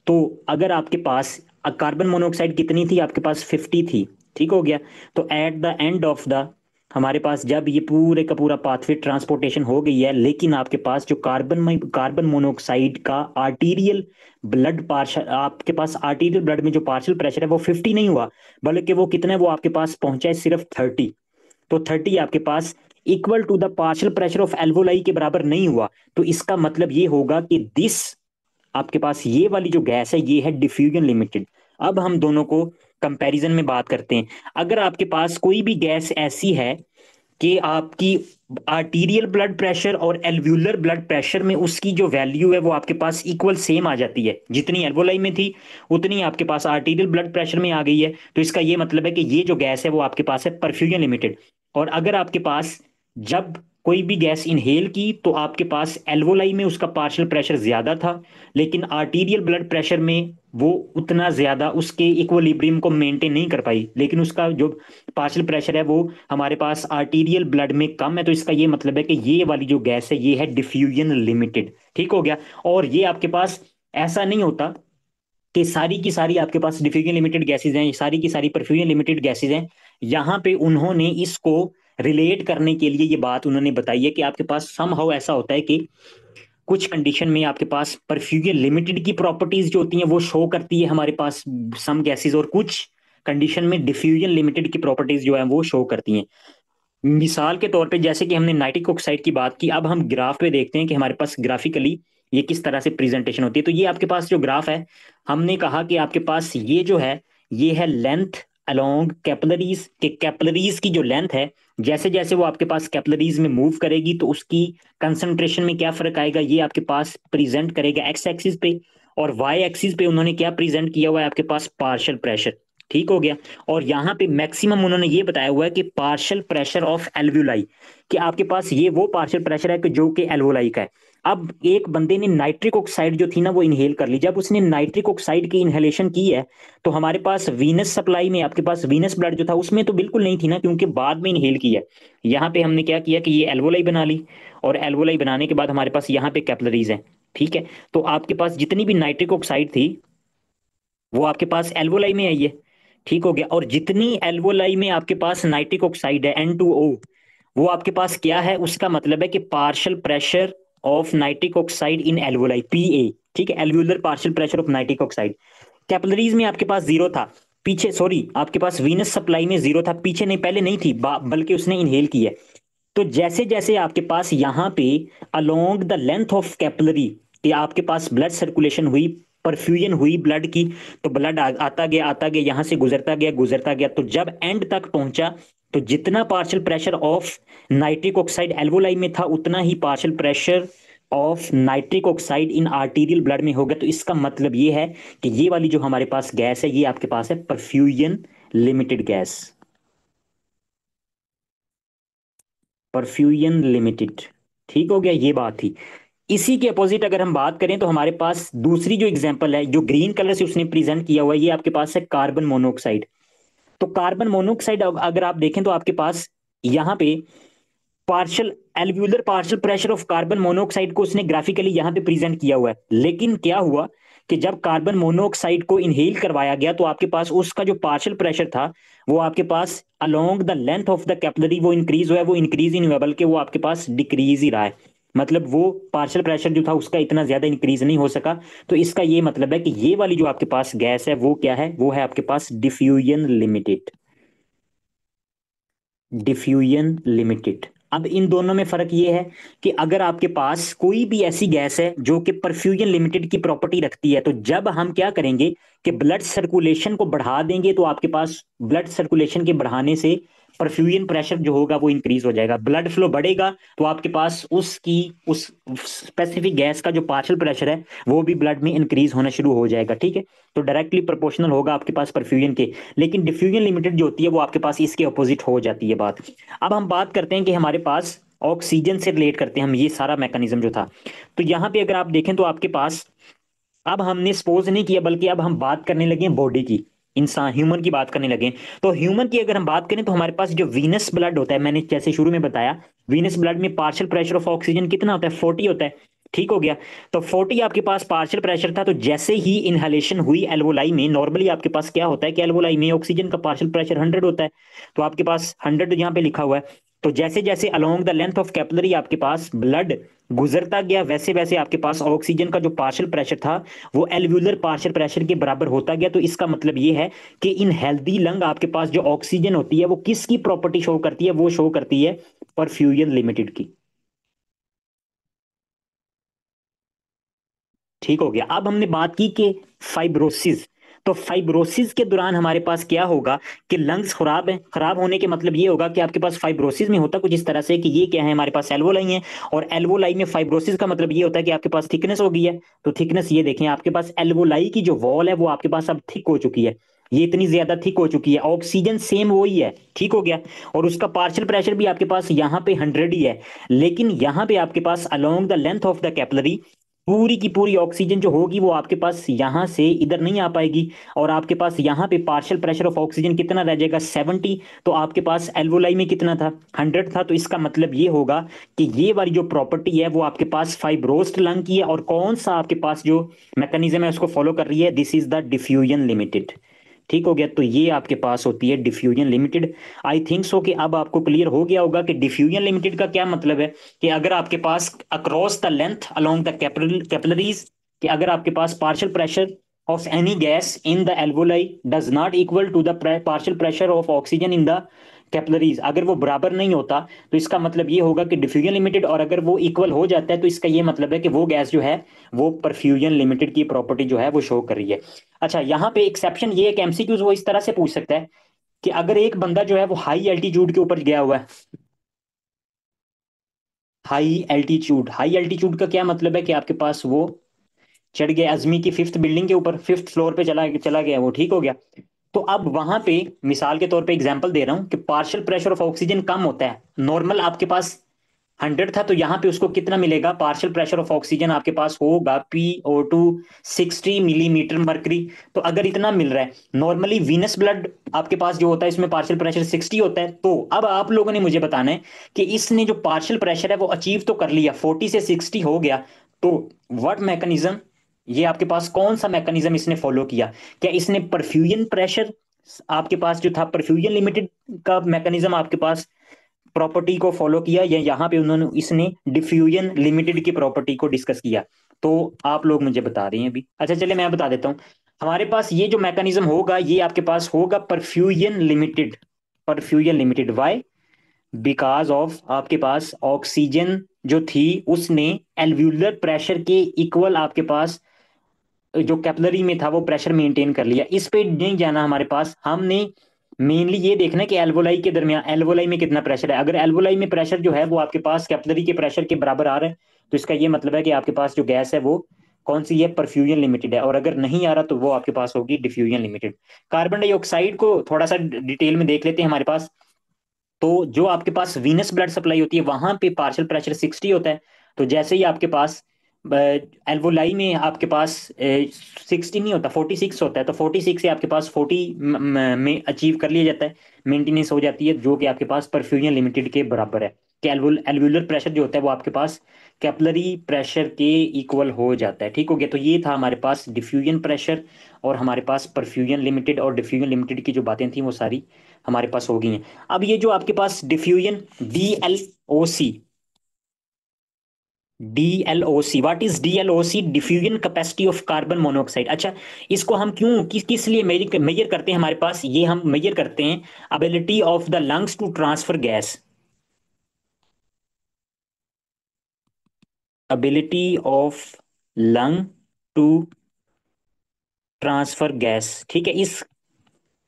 तो अगर आपके पास कार्बन मोनोऑक्साइड कितनी थी, आपके पास 50 थी। ठीक हो गया। तो at the end of the, हमारे पास जब ये पूरे का पूरा पाथवे ट्रांसपोर्टेशन हो गई है, लेकिन आपके पास जो कार्बन मोनोऑक्साइड का आर्टीरियल ब्लड पार्शल, आपके पास आर्टीरियल ब्लड में जो पार्शियल प्रेशर है वो 50 नहीं हुआ, बल्कि वो कितना है, वो आपके पास पहुंचा है सिर्फ 30। तो 30 आपके पास equal to the partial pressure of alveoli के बराबर नहीं हुआ। तो इसका मतलब ये होगा कि दिस, आपके पास ये वाली जो गैस है ये है डिफ्यूजन लिमिटेड। अब हम दोनों को कंपैरिजन में बात करते हैं। अगर आपके पास कोई भी गैस ऐसी है कि आपकी आर्टीरियल ब्लड प्रेशर और एल्वुलर ब्लड प्रेशर में उसकी जो वैल्यू है वो आपके पास इक्वल सेम आ जाती है, जितनी एल्वोलाई में थी उतनी आपके पास आर्टीरियल ब्लड प्रेशर में आ गई है, तो इसका ये मतलब है कि ये जो गैस है वो आपके पास है परफ्यूजन लिमिटेड। और अगर आपके पास जब कोई भी गैस इनहेल की तो आपके पास एल्वोलाई में उसका पार्शियल प्रेशर ज्यादा था, लेकिन आर्टीरियल ब्लड प्रेशर में वो उतना ज्यादा उसके इक्विलिब्रियम को मेंटेन नहीं कर पाई, लेकिन उसका जो पार्शियल प्रेशर है वो हमारे पास आर्टीरियल ब्लड में कम है। तो इसका ये मतलब है कि ये वाली जो गैस है ये है डिफ्यूजन लिमिटेड। ठीक हो गया। और ये आपके पास ऐसा नहीं होता कि सारी की सारी आपके पास डिफ्यूजन लिमिटेड गैसेज हैं, सारी की सारी परफ्यूजन लिमिटेड गैसेज हैं। यहाँ पे उन्होंने इसको रिलेट करने के लिए ये बात उन्होंने बताई है कि आपके पास समहाउ ऐसा होता है कि कुछ कंडीशन में आपके पास परफ्यूजन लिमिटेड की प्रॉपर्टीज जो होती हैं वो शो करती है हमारे पास सम गैसेज, और कुछ कंडीशन में डिफ्यूजन लिमिटेड की प्रॉपर्टीज जो है वो शो करती हैं। मिसाल के तौर पे जैसे कि हमने नाइट्रिक ऑक्साइड की बात की, अब हम ग्राफ पे देखते हैं कि हमारे पास ग्राफिकली ये किस तरह से प्रेजेंटेशन होती है। तो ये आपके पास जो ग्राफ है, हमने कहा कि आपके पास ये जो है ये है लेंथ अलोंग कैपिलरीज, के कैपिलरीज की जो लेंथ है, जैसे जैसे वो आपके पास कैपिलरीज में मूव करेगी तो उसकी कंसंट्रेशन में क्या फर्क आएगा, ये आपके पास प्रेजेंट करेगा एक्स एक्सिस पे। और वाई एक्सिस पे उन्होंने क्या प्रेजेंट किया हुआ है, आपके पास पार्शियल प्रेशर। ठीक हो गया। और यहाँ पे मैक्सिमम उन्होंने ये बताया हुआ है कि पार्शियल प्रेशर ऑफ एल्वुलाई, कि आपके पास ये वो पार्शियल प्रेशर है कि जो कि एल्वुलाई का है। अब एक बंदे ने नाइट्रिक ऑक्साइड जो थी ना वो इनहेल कर ली, जब उसने नाइट्रिक ऑक्साइड की इनहेलेशन की है तो हमारे पास वीनस सप्लाई में, आपके पास वीनस ब्लड जो था उसमें तो बिल्कुल नहीं थी ना, क्योंकि बाद में इनहेल की है। यहाँ पे हमने क्या किया कि ये एल्वोलाई बना ली, और एल्वोलाई बनाने के बाद हमारे पास यहाँ पे कैपिलरीज हैं। ठीक है, तो आपके पास जितनी भी नाइट्रिक ऑक्साइड थी वो आपके पास एल्वोलाई में आई है। ठीक हो गया। और जितनी एल्वोलाई में आपके पास नाइट्रिक ऑक्साइड है N2O, वो आपके पास क्या है, उसका मतलब है कि partial pressure of nitric oxide in alveoli PA। ठीक है, alveolar partial pressure of nitric oxide. Capillaries में आपके पास जीरो था, पीछे सॉरी आपके पास वीनस सप्लाई में जीरो था, पीछे नहीं, पहले नहीं थी, बल्कि उसने इनहेल की है। तो जैसे जैसे आपके पास यहाँ पे along the length of capillary कि आपके पास ब्लड सर्कुलेशन हुई, परफ्यूजन हुई ब्लड की, तो ब्लड आता गया यहाँ से गुजरता गया, तो जब एंड तक पहुंचा तो जितना partial pressure of nitric oxide alveoli में था उतना ही partial pressure of nitric oxide in arterial blood में होगा। तो इसका मतलब ये है कि ये वाली जो हमारे पास गैस है ये आपके पास है perfusion limited gas. Perfusion limited. ठीक हो गया, ये बात थी। इसी के अपोजिट अगर हम बात करें तो हमारे पास दूसरी जो एग्जांपल है जो ग्रीन कलर से उसने प्रेजेंट किया हुआ है, ये आपके पास है कार्बन मोनोऑक्साइड। तो कार्बन मोनोऑक्साइड अगर आप देखें तो आपके पास यहाँ पे partial alveolar partial pressure of carbon monoxide को उसने ग्राफिकली यहां पे प्रेजेंट किया हुआ है, लेकिन क्या हुआ कि जब कार्बन मोनोऑक्साइड को इनहेल करवाया गया तो आपके पास उसका जो पार्शियल प्रेशर था वो आपके पास along the length of the capillary वो इंक्रीज हुआ है, वो इंक्रीज ही नहीं हुआ बल्कि वो आपके पास डिक्रीज ही रहा है। मतलब वो पार्शियल प्रेशर जो था उसका इतना ज्यादा इंक्रीज नहीं हो सका। तो इसका ये मतलब है कि ये वाली जो आपके पास गैस है वो क्या है, वो है आपके पास डिफ्यूजन लिमिटेड। Diffusion limited. अब इन दोनों में फर्क ये है कि अगर आपके पास कोई भी ऐसी गैस है जो कि परफ्यूजन लिमिटेड की प्रॉपर्टी रखती है, तो जब हम क्या करेंगे कि ब्लड सर्कुलेशन को बढ़ा देंगे तो आपके पास ब्लड सर्कुलेशन के बढ़ाने से परफ्यूजन प्रेशर जो होगा वो इंक्रीज हो जाएगा, ब्लड फ्लो बढ़ेगा तो आपके पास उसकी उस स्पेसिफिक गैस का जो पार्शियल प्रेशर है वो भी ब्लड में इंक्रीज होना शुरू हो जाएगा, ठीक है। तो डायरेक्टली प्रोपोर्शनल होगा आपके पास परफ्यूजन के। लेकिन डिफ्यूजन लिमिटेड जो होती है वो आपके पास इसके अपोजिट हो जाती है बात। अब हम बात करते हैं कि हमारे पास ऑक्सीजन से रिलेट करते हैं हम ये सारा मैकेनिज्म जो था। तो यहां पे अगर आप देखें तो आपके पास, अब हमने सपोज नहीं किया बल्कि अब हम बात करने लगे बॉडी की, इंसान ह्यूमन की बात करने लगे। तो ह्यूमन की अगर हम बात करें तो हमारे पास जो वीनस ब्लड होता है, मैंने जैसे शुरू में बताया, वीनस ब्लड में पार्शियल प्रेशर ऑफ ऑक्सीजन कितना होता है, 40 होता है, ठीक हो गया। तो 40 आपके पास पार्शियल प्रेशर था, तो जैसे ही इनहेलेशन हुई एल्वोलाई में, नॉर्मली आपके पास क्या होता है कि एल्वोलाई में ऑक्सीजन का पार्शियल प्रेशर 100 होता है, तो आपके पास 100 यहाँ पे लिखा हुआ है। तो जैसे जैसे along the length of capillary आपके पास ब्लड गुजरता गया वैसे वैसे आपके पास ऑक्सीजन का जो पार्शियल प्रेशर था वो एल्वुलर पार्शियल प्रेशर के बराबर होता गया। तो इसका मतलब ये है कि इन हेल्दी लंग आपके पास जो ऑक्सीजन होती है वो किसकी प्रॉपर्टी शो करती है, वो शो करती है परफ्यूजन लिमिटेड की। ठीक हो गया। अब हमने बात की कि फाइब्रोसिस, तो फाइब्रोसिस के दौरान हमारे पास क्या होगा कि लंग्स खराब है, खराब होने के मतलब ये होगा कि आपके पास फाइब्रोसिस में होता कुछ इस तरह से कि ये क्या है, हमारे पास एल्वोलाई है, और एल्वोलाई में फाइब्रोसिस का मतलब ये होता है कि आपके पास थिकनेस हो गई है। तो थिकनेस ये देखें, आपके पास एल्वोलाई की जो वॉल है वो आपके पास अब थिक हो चुकी है, ये इतनी ज्यादा थिक हो चुकी है, ऑक्सीजन सेम वही है, ठीक हो गया। और उसका पार्शियल प्रेशर भी आपके पास यहाँ पे 100 ही है, लेकिन यहाँ पे आपके पास along the length of the capillary पूरी की पूरी ऑक्सीजन जो होगी वो आपके पास यहां से इधर नहीं आ पाएगी, और आपके पास यहाँ पे पार्शियल प्रेशर ऑफ ऑक्सीजन कितना रह जाएगा, 70। तो आपके पास एल्वोलाई में कितना था, 100 था। तो इसका मतलब ये होगा कि ये वाली जो प्रॉपर्टी है वो आपके पास फाइब्रोस्ड लंग की है, और कौन सा आपके पास जो मैकेनिज्म है उसको फॉलो कर रही है, this is the diffusion limited. ठीक हो गया। तो ये आपके पास होती है diffusion limited. I think so कि अब आपको क्लियर हो गया होगा कि डिफ्यूजन लिमिटेड का क्या मतलब है, कि अगर आपके पास across the length along the capillaries, कि अगर आपके पास partial pressure of any gas in the alveoli does not equal to the partial pressure of oxygen in the capillaries, अगर वो बराबर नहीं होता तो इसका मतलब ये होगा कि डिफ्यूजन लिमिटेड, और अगर वो इक्वल हो जाता है तो इसका ये मतलब है कि वो गैस जो है वो परफ्यूजन लिमिटेड की प्रॉपर्टी जो है वो शो कर रही है। अच्छा, यहाँ पे एक्सेप्शन ये है कि एमसीक्यूज वो इस तरह से पूछ सकता है कि अगर एक बंदा जो है वो हाई एल्टीट्यूड के ऊपर गया हुआ है, हाई एल्टीट्यूड का क्या मतलब है कि आपके पास वो चढ़ गया अजमी की 5th बिल्डिंग के ऊपर, 5th फ्लोर पे चला चला गया वो, ठीक हो गया। तो अब वहां पे मिसाल के तौर पे एग्जांपल दे रहा हूं कि पार्शियल प्रेशर ऑफ ऑक्सीजन कम होता है, नॉर्मल आपके पास 100 था, तो यहाँ पे उसको कितना मिलेगा, पार्शियल प्रेशर ऑफ ऑक्सीजन आपके पास होगा PO2 60 मिलीमीटर मरकरी। तो अगर इतना मिल रहा है, नॉर्मली वीनस ब्लड आपके पास जो होता है इसमें पार्शियल प्रेशर 60 होता है। तो अब आप लोगों ने मुझे बताना है कि इसने जो पार्शियल प्रेशर है वो अचीव तो कर लिया, 40 से 60 हो गया, तो व्हाट मैकेनिज्म, ये आपके पास कौन सा मैकेनिज्म इसने फॉलो किया, क्या इसने परफ्यूजन प्रेशर आपके पास जो था परफ्यूजन लिमिटेड का मैकेनिज्म आपके पास प्रॉपर्टी को फॉलो किया, या यहाँ पे उन्होंने इसने डिफ्यूजन लिमिटेड की प्रॉपर्टी को डिस्कस किया। तो आप लोग मुझे बता रहे हैं अभी। अच्छा चलिए मैं बता देता हूँ, हमारे पास ये जो मैकेनिज्म होगा ये आपके पास होगा perfusion limited. Perfusion limited why, because of आपके पास ऑक्सीजन जो थी उसने एल्व्यूलर प्रेशर के इक्वल आपके पास जो कैपिलरी में था वो प्रेशर मेंटेन कर लिया। इस पे नहीं जाना हमारे पास, हमने मेनली ये देखना है कि एल्वोलाई के दरमियान एल्वोलाई में कितना प्रेशर है। अगर एल्वोलाई में प्रेशर जो है वो आपके पास कैपिलरी के प्रेशर के बराबर आ रहा है तो इसका ये मतलब है कि आपके पास जो गैस है वो कौन सी है, परफ्यूजन लिमिटेड है, और अगर नहीं आ रहा तो वो आपके पास होगी डिफ्यूजन लिमिटेड। कार्बन डाइऑक्साइड को थोड़ा सा डिटेल में देख लेते हैं हमारे पास। तो जो आपके पास वीनस ब्लड सप्लाई होती है वहां पे पार्शियल प्रेशर 60 होता है। तो जैसे ही आपके पास एल्वोलाई में आपके पास 60 नहीं होता, 46 होता है, तो 46 से आपके पास 40 में अचीव कर लिया जाता है, मेंटेनेंस हो जाती है, जो कि आपके पास परफ्यूजन लिमिटेड के बराबर है। कि एल्वुलर प्रेशर जो होता है वो आपके पास कैपिलरी प्रेशर के इक्वल हो जाता है। ठीक हो गया। तो ये था हमारे पास डिफ्यूजन प्रेशर, और हमारे पास परफ्यूजन लिमिटेड और डिफ्यूजन लिमिटेड की जो बातें थी वो सारी हमारे पास हो गई हैं। अब ये जो आपके पास diffusion DLOC, what is DLOC? Diffusion capacity of carbon monoxide. अच्छा, इसको हम क्यों किस लिए मेजर करते हैं? हमारे पास ये हम मेजर करते हैं ability of the lungs to transfer gas, ability of lung to transfer gas. ठीक है, इस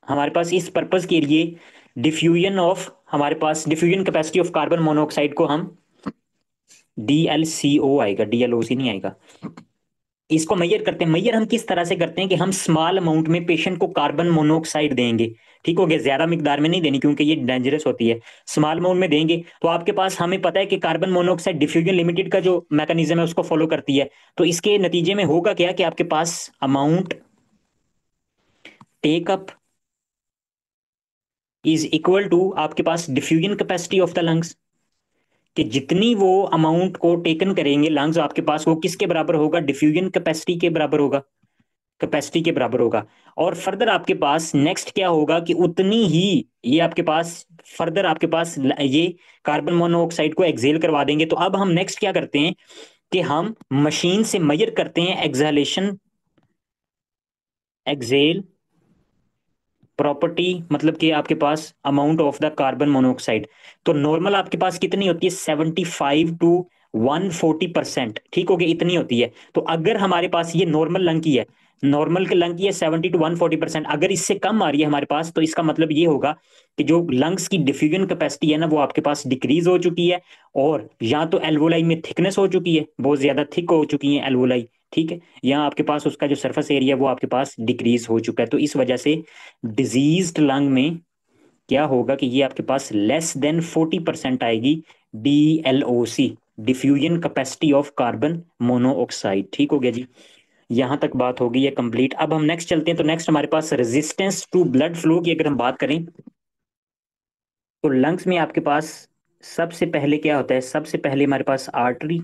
हमारे पास इस पर्पस के लिए डिफ्यूजन ऑफ, हमारे पास diffusion capacity of carbon monoxide को हम DLCO आएगा, DLOC नहीं आएगा। इसको मैयर करते हैं। मैयर हम किस तरह से करते हैं कि हम स्मॉल अमाउंट में पेशेंट को कार्बन मोनोऑक्साइड देंगे। ठीक हो गया, ज्यादा मिकदार में नहीं देनी क्योंकि ये डेंजरस होती है। स्मॉल अमाउंट में देंगे तो आपके पास, हमें पता है कि कार्बन मोनोऑक्साइड डिफ्यूजन लिमिटेड का जो मैकेनिज्म है उसको फॉलो करती है। तो इसके नतीजे में होगा क्या कि आपके पास amount take up is equal to आपके पास diffusion capacity of the lungs, कि जितनी वो अमाउंट को टेकन करेंगे लंग्स आपके पास, वो किसके बराबर होगा? डिफ्यूजन कैपेसिटी के बराबर होगा, कैपेसिटी के बराबर होगा। और फर्दर आपके पास नेक्स्ट क्या होगा कि उतनी ही ये आपके पास फर्दर आपके पास ये कार्बन मोनोऑक्साइड को एक्सेल करवा देंगे। तो अब हम नेक्स्ट क्या करते हैं कि हम मशीन से मेजर करते हैं एक्सहेलेशन, एक्सेल प्रॉपर्टी, मतलब कि आपके पास amount of the carbon monoxide. तो नॉर्मल आपके पास कितनी होती है? 75 to 140%। ठीक हो गया, इतनी होती है। तो अगर हमारे पास ये नॉर्मल लंग की है, नॉर्मल के लंग की है 70 to 140%, अगर इससे कम आ रही है हमारे पास, तो इसका मतलब ये होगा कि जो लंग्स की डिफ्यूजन कैपेसिटी है ना वो आपके पास डिक्रीज हो चुकी है, और या तो एल्वोलाई में थिकनेस हो चुकी है, बहुत ज्यादा थिक हो चुकी है एल्वोलाई। ठीक है, यहाँ आपके पास उसका जो सरफेस एरिया वो आपके पास डिक्रीज हो चुका है। तो इस वजह से डिजीज्ड लंग में क्या होगा कि ये आपके पास लेस देन 40% आएगी, DLOC, diffusion capacity of carbon monoxide. ठीक हो गया जी, यहां तक बात हो गई है कंप्लीट। अब हम नेक्स्ट चलते हैं। तो नेक्स्ट हमारे पास रेजिस्टेंस टू ब्लड फ्लो की अगर हम बात करें, तो लंग्स में आपके पास सबसे पहले क्या होता है? सबसे पहले हमारे पास आर्टरी,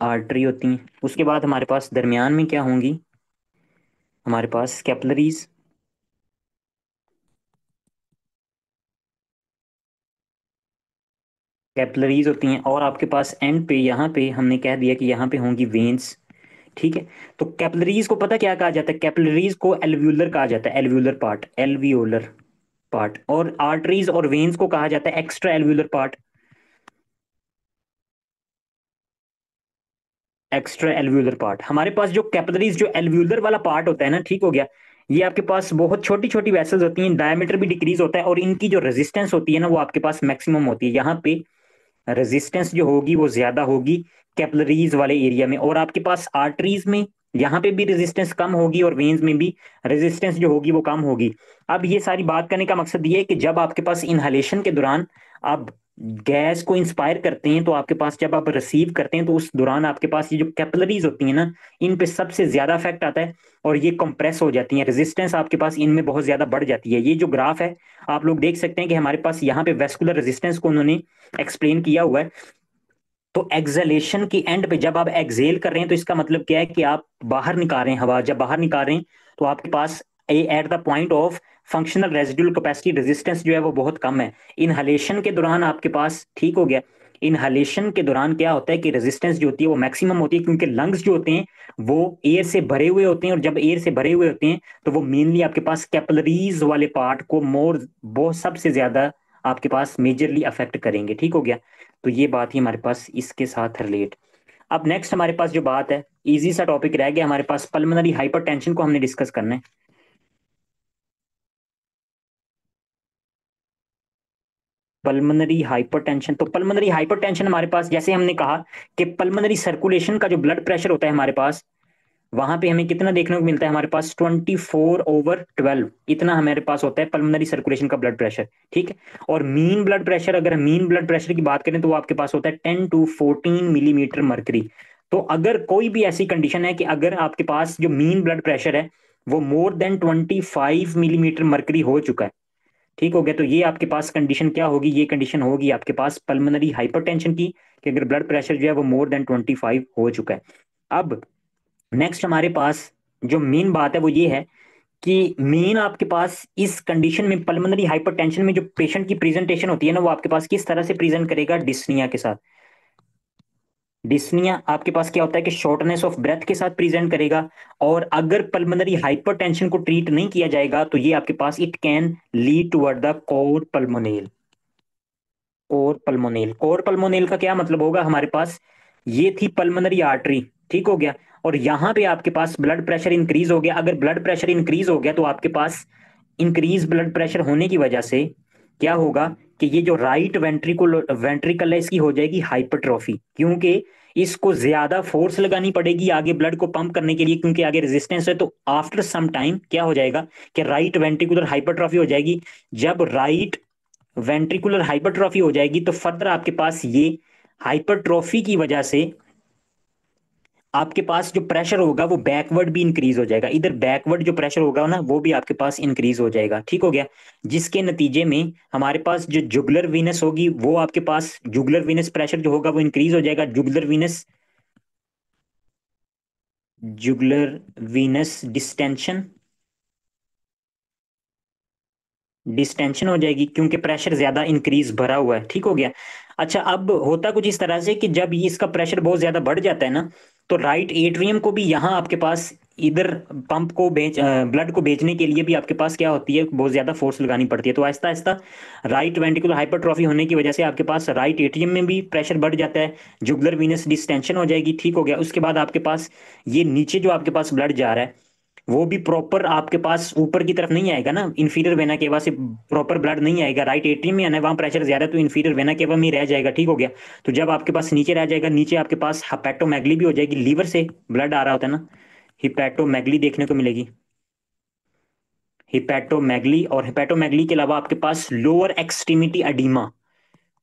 आर्टरी होती हैं। उसके बाद हमारे पास दरमियान में क्या होंगी? हमारे पास कैपिलरीज, कैपिलरीज होती हैं। और आपके पास एंड पे, यहाँ पे हमने कह दिया कि यहाँ पे होंगी वेन्स। ठीक है, तो कैपिलरीज को पता क्या कहा जाता है? कैपिलरीज को एल्व्यूलर कहा जाता है, एल्व्यूलर पार्ट, एल्वियोलर पार्ट। और आर्टरीज और वेन्स को कहा जाता है extra alveolar part, extra alveolar part. हमारे पास जो कैपिलरीज, जो एल्व्यूलर वाला पार्ट होता है ना, ठीक हो गया, ये आपके पास बहुत छोटी छोटी वेसल्स होती हैं, डायमीटर भी डिक्रीज होता है, और इनकी जो रेजिस्टेंस होती है ना वो आपके पास मैक्सिमम होती है। यहाँ पे रेजिस्टेंस जो होगी वो ज्यादा होगी कैपिलरीज वाले एरिया में, और आपके पास आर्टरीज में यहाँ पे भी रेजिस्टेंस कम होगी, और वेन्स में भी रेजिस्टेंस जो होगी वो कम होगी। अब ये सारी बात करने का मकसद ये है कि जब आपके पास इनहलेशन के दौरान आप गैस को इंस्पायर करते हैं, तो आपके पास जब आप रिसीव करते हैं तो उस दौरान आपके पास ये जो कैपिलरीज होती हैं ना, इन पे सबसे ज्यादा इफेक्ट आता है, और ये कंप्रेस हो जाती हैं, रेजिस्टेंस आपके पास इनमें बहुत ज्यादा बढ़ जाती है। ये जो ग्राफ है आप लोग देख सकते हैं कि हमारे पास यहाँ पे वेस्कुलर रेजिस्टेंस को उन्होंने एक्सप्लेन किया हुआ है। तो एक्सलेशन की एंड पे जब आप एक्सेल कर रहे हैं तो इसका मतलब क्या है कि आप बाहर निकाल रहे हैं हवा, जब बाहर निकाल रहे हैं तो आपके पास at the point of functional residual capacity, resistance जो है वो बहुत कम है। इनहलेशन के दौरान आपके पास, ठीक हो गया, इनहलेशन के दौरान क्या होता है कि रेजिस्टेंस जो होती है वो मैक्सिमम होती है, क्योंकि लंग्स जो होते हैं वो एयर से भरे हुए होते हैं, और जब एयर से भरे हुए होते हैं तो वो मेनली आपके पास कैपिलरीज वाले पार्ट को मोर बहुत सबसे ज्यादा आपके पास मेजरली अफेक्ट करेंगे। ठीक हो गया, तो ये बात ही हमारे पास इसके साथ रिलेट। अब नेक्स्ट हमारे पास जो बात है, इजी सा टॉपिक रह गया हमारे पास, पल्मोनरी हाइपरटेंशन को हमने डिस्कस करना है। पल्मोनरी हाइपरटेंशन, तो पल्मोनरी हाइपरटेंशन हमारे पास, जैसे हमने कहा कि पल्मोनरी सर्कुलेशन का जो ब्लड प्रेशर होता है हमारे पास, वहां पे हमें कितना देखने को मिलता है? हमारे पास 24/12 इतना हमारे पास होता है पल्मोनरी सर्कुलेशन का ब्लड प्रेशर। ठीक है, और मीन ब्लड प्रेशर, अगर मीन ब्लड प्रेशर की बात करें तो वो आपके पास होता है 10 to 14 मिलीमीटर मर्करी। तो अगर कोई भी ऐसी कंडीशन है कि अगर आपके पास जो मीन ब्लड प्रेशर है वो मोर देन 25 मिलीमीटर मर्करी हो चुका है, ठीक हो गया। तो ये आपके पास कंडीशन क्या होगी, ये कंडीशन होगी आपके पास पल्मोनरी हाइपरटेंशन की, कि अगर ब्लड प्रेशर जो है वो मोर देन 25 हो चुका है। अब नेक्स्ट हमारे पास जो मेन बात है वो ये है कि मेन आपके पास इस कंडीशन में, पल्मोनरी हाइपरटेंशन में, जो पेशेंट की प्रेजेंटेशन होती है ना, वो आपके पास किस तरह से प्रेजेंट करेगा, डिस्निया के साथ। डिस्निया आपके पास क्या होता है कि शॉर्टनेस ऑफ ब्रेथ के साथ प्रेजेंट करेगा। और अगर पल्मोनरी हाइपरटेंशन को ट्रीट नहीं किया जाएगा तो ये आपके पास it can lead toward the cor pulmonale. Cor pulmonale का क्या मतलब होगा, हमारे पास ये थी पल्मोनरी आर्टरी, ठीक हो गया, और यहां पे आपके पास ब्लड प्रेशर इंक्रीज हो गया। अगर ब्लड प्रेशर इंक्रीज हो गया तो आपके पास इंक्रीज ब्लड प्रेशर होने की वजह से क्या होगा कि ये जो राइट वेंट्रिकल है इसकी हो जाएगी हाइपरट्रॉफी, क्योंकि इसको ज्यादा फोर्स लगानी पड़ेगी आगे ब्लड को पंप करने के लिए, क्योंकि आगे रेजिस्टेंस है। तो आफ्टर सम टाइम क्या हो जाएगा कि राइट वेंट्रिकुलर हाइपरट्रॉफी हो जाएगी। जब राइट वेंट्रिकुलर हाइपरट्रॉफी हो जाएगी तो फर्दर आपके पास ये हाइपरट्रॉफी की वजह से आपके पास जो प्रेशर होगा वो बैकवर्ड भी इंक्रीज हो जाएगा। इधर बैकवर्ड जो प्रेशर होगा ना वो भी आपके पास इंक्रीज हो जाएगा, ठीक हो गया। जिसके नतीजे में हमारे पास जो जुगुलर वीनस होगी वो आपके पास, जुगुलर वीनस प्रेशर जो होगा वो इंक्रीज हो जाएगा। जुगुलर वीनस डिस्टेंशन डिस्टेंशन हो जाएगी, क्योंकि प्रेशर ज्यादा इंक्रीज भरा हुआ है, ठीक हो गया। अच्छा, अब होता कुछ इस तरह से कि जब ये इसका प्रेशर बहुत ज्यादा बढ़ जाता है ना, तो राइट एट्रियम को भी यहाँ आपके पास इधर पंप को ब्लड को भेजने के लिए भी आपके पास क्या होती है, बहुत ज्यादा फोर्स लगानी पड़ती है। तो Aahista Aahista right ventricular hypertrophy होने की वजह से आपके पास राइट एट्रियम में भी प्रेशर बढ़ जाता है, जुगुलर वीनस डिस्टेंशन हो जाएगी, ठीक हो गया। उसके बाद आपके पास ये नीचे जो आपके पास ब्लड जा रहा है वो भी प्रॉपर आपके पास ऊपर की तरफ नहीं आएगा ना, इंफीरियर वेना केवा से प्रॉपर ब्लड नहीं आएगा, राइट एट्रियम में आना है, वहां प्रेशर ज्यादा है तो इंफीरियर वेना केवा में ही रह जाएगा, ठीक हो गया। तो जब आपके पास नीचे रह जाएगा, नीचे आपके पास हेपेटोमेगली भी हो जाएगी, लीवर से ब्लड आ रहा होता है ना, हिपैटोमेगली देखने को मिलेगी, हिपैटोमेगली। और हिपैटोमेगली के अलावा आपके पास लोअर एक्सट्रीमिटी एडीमा,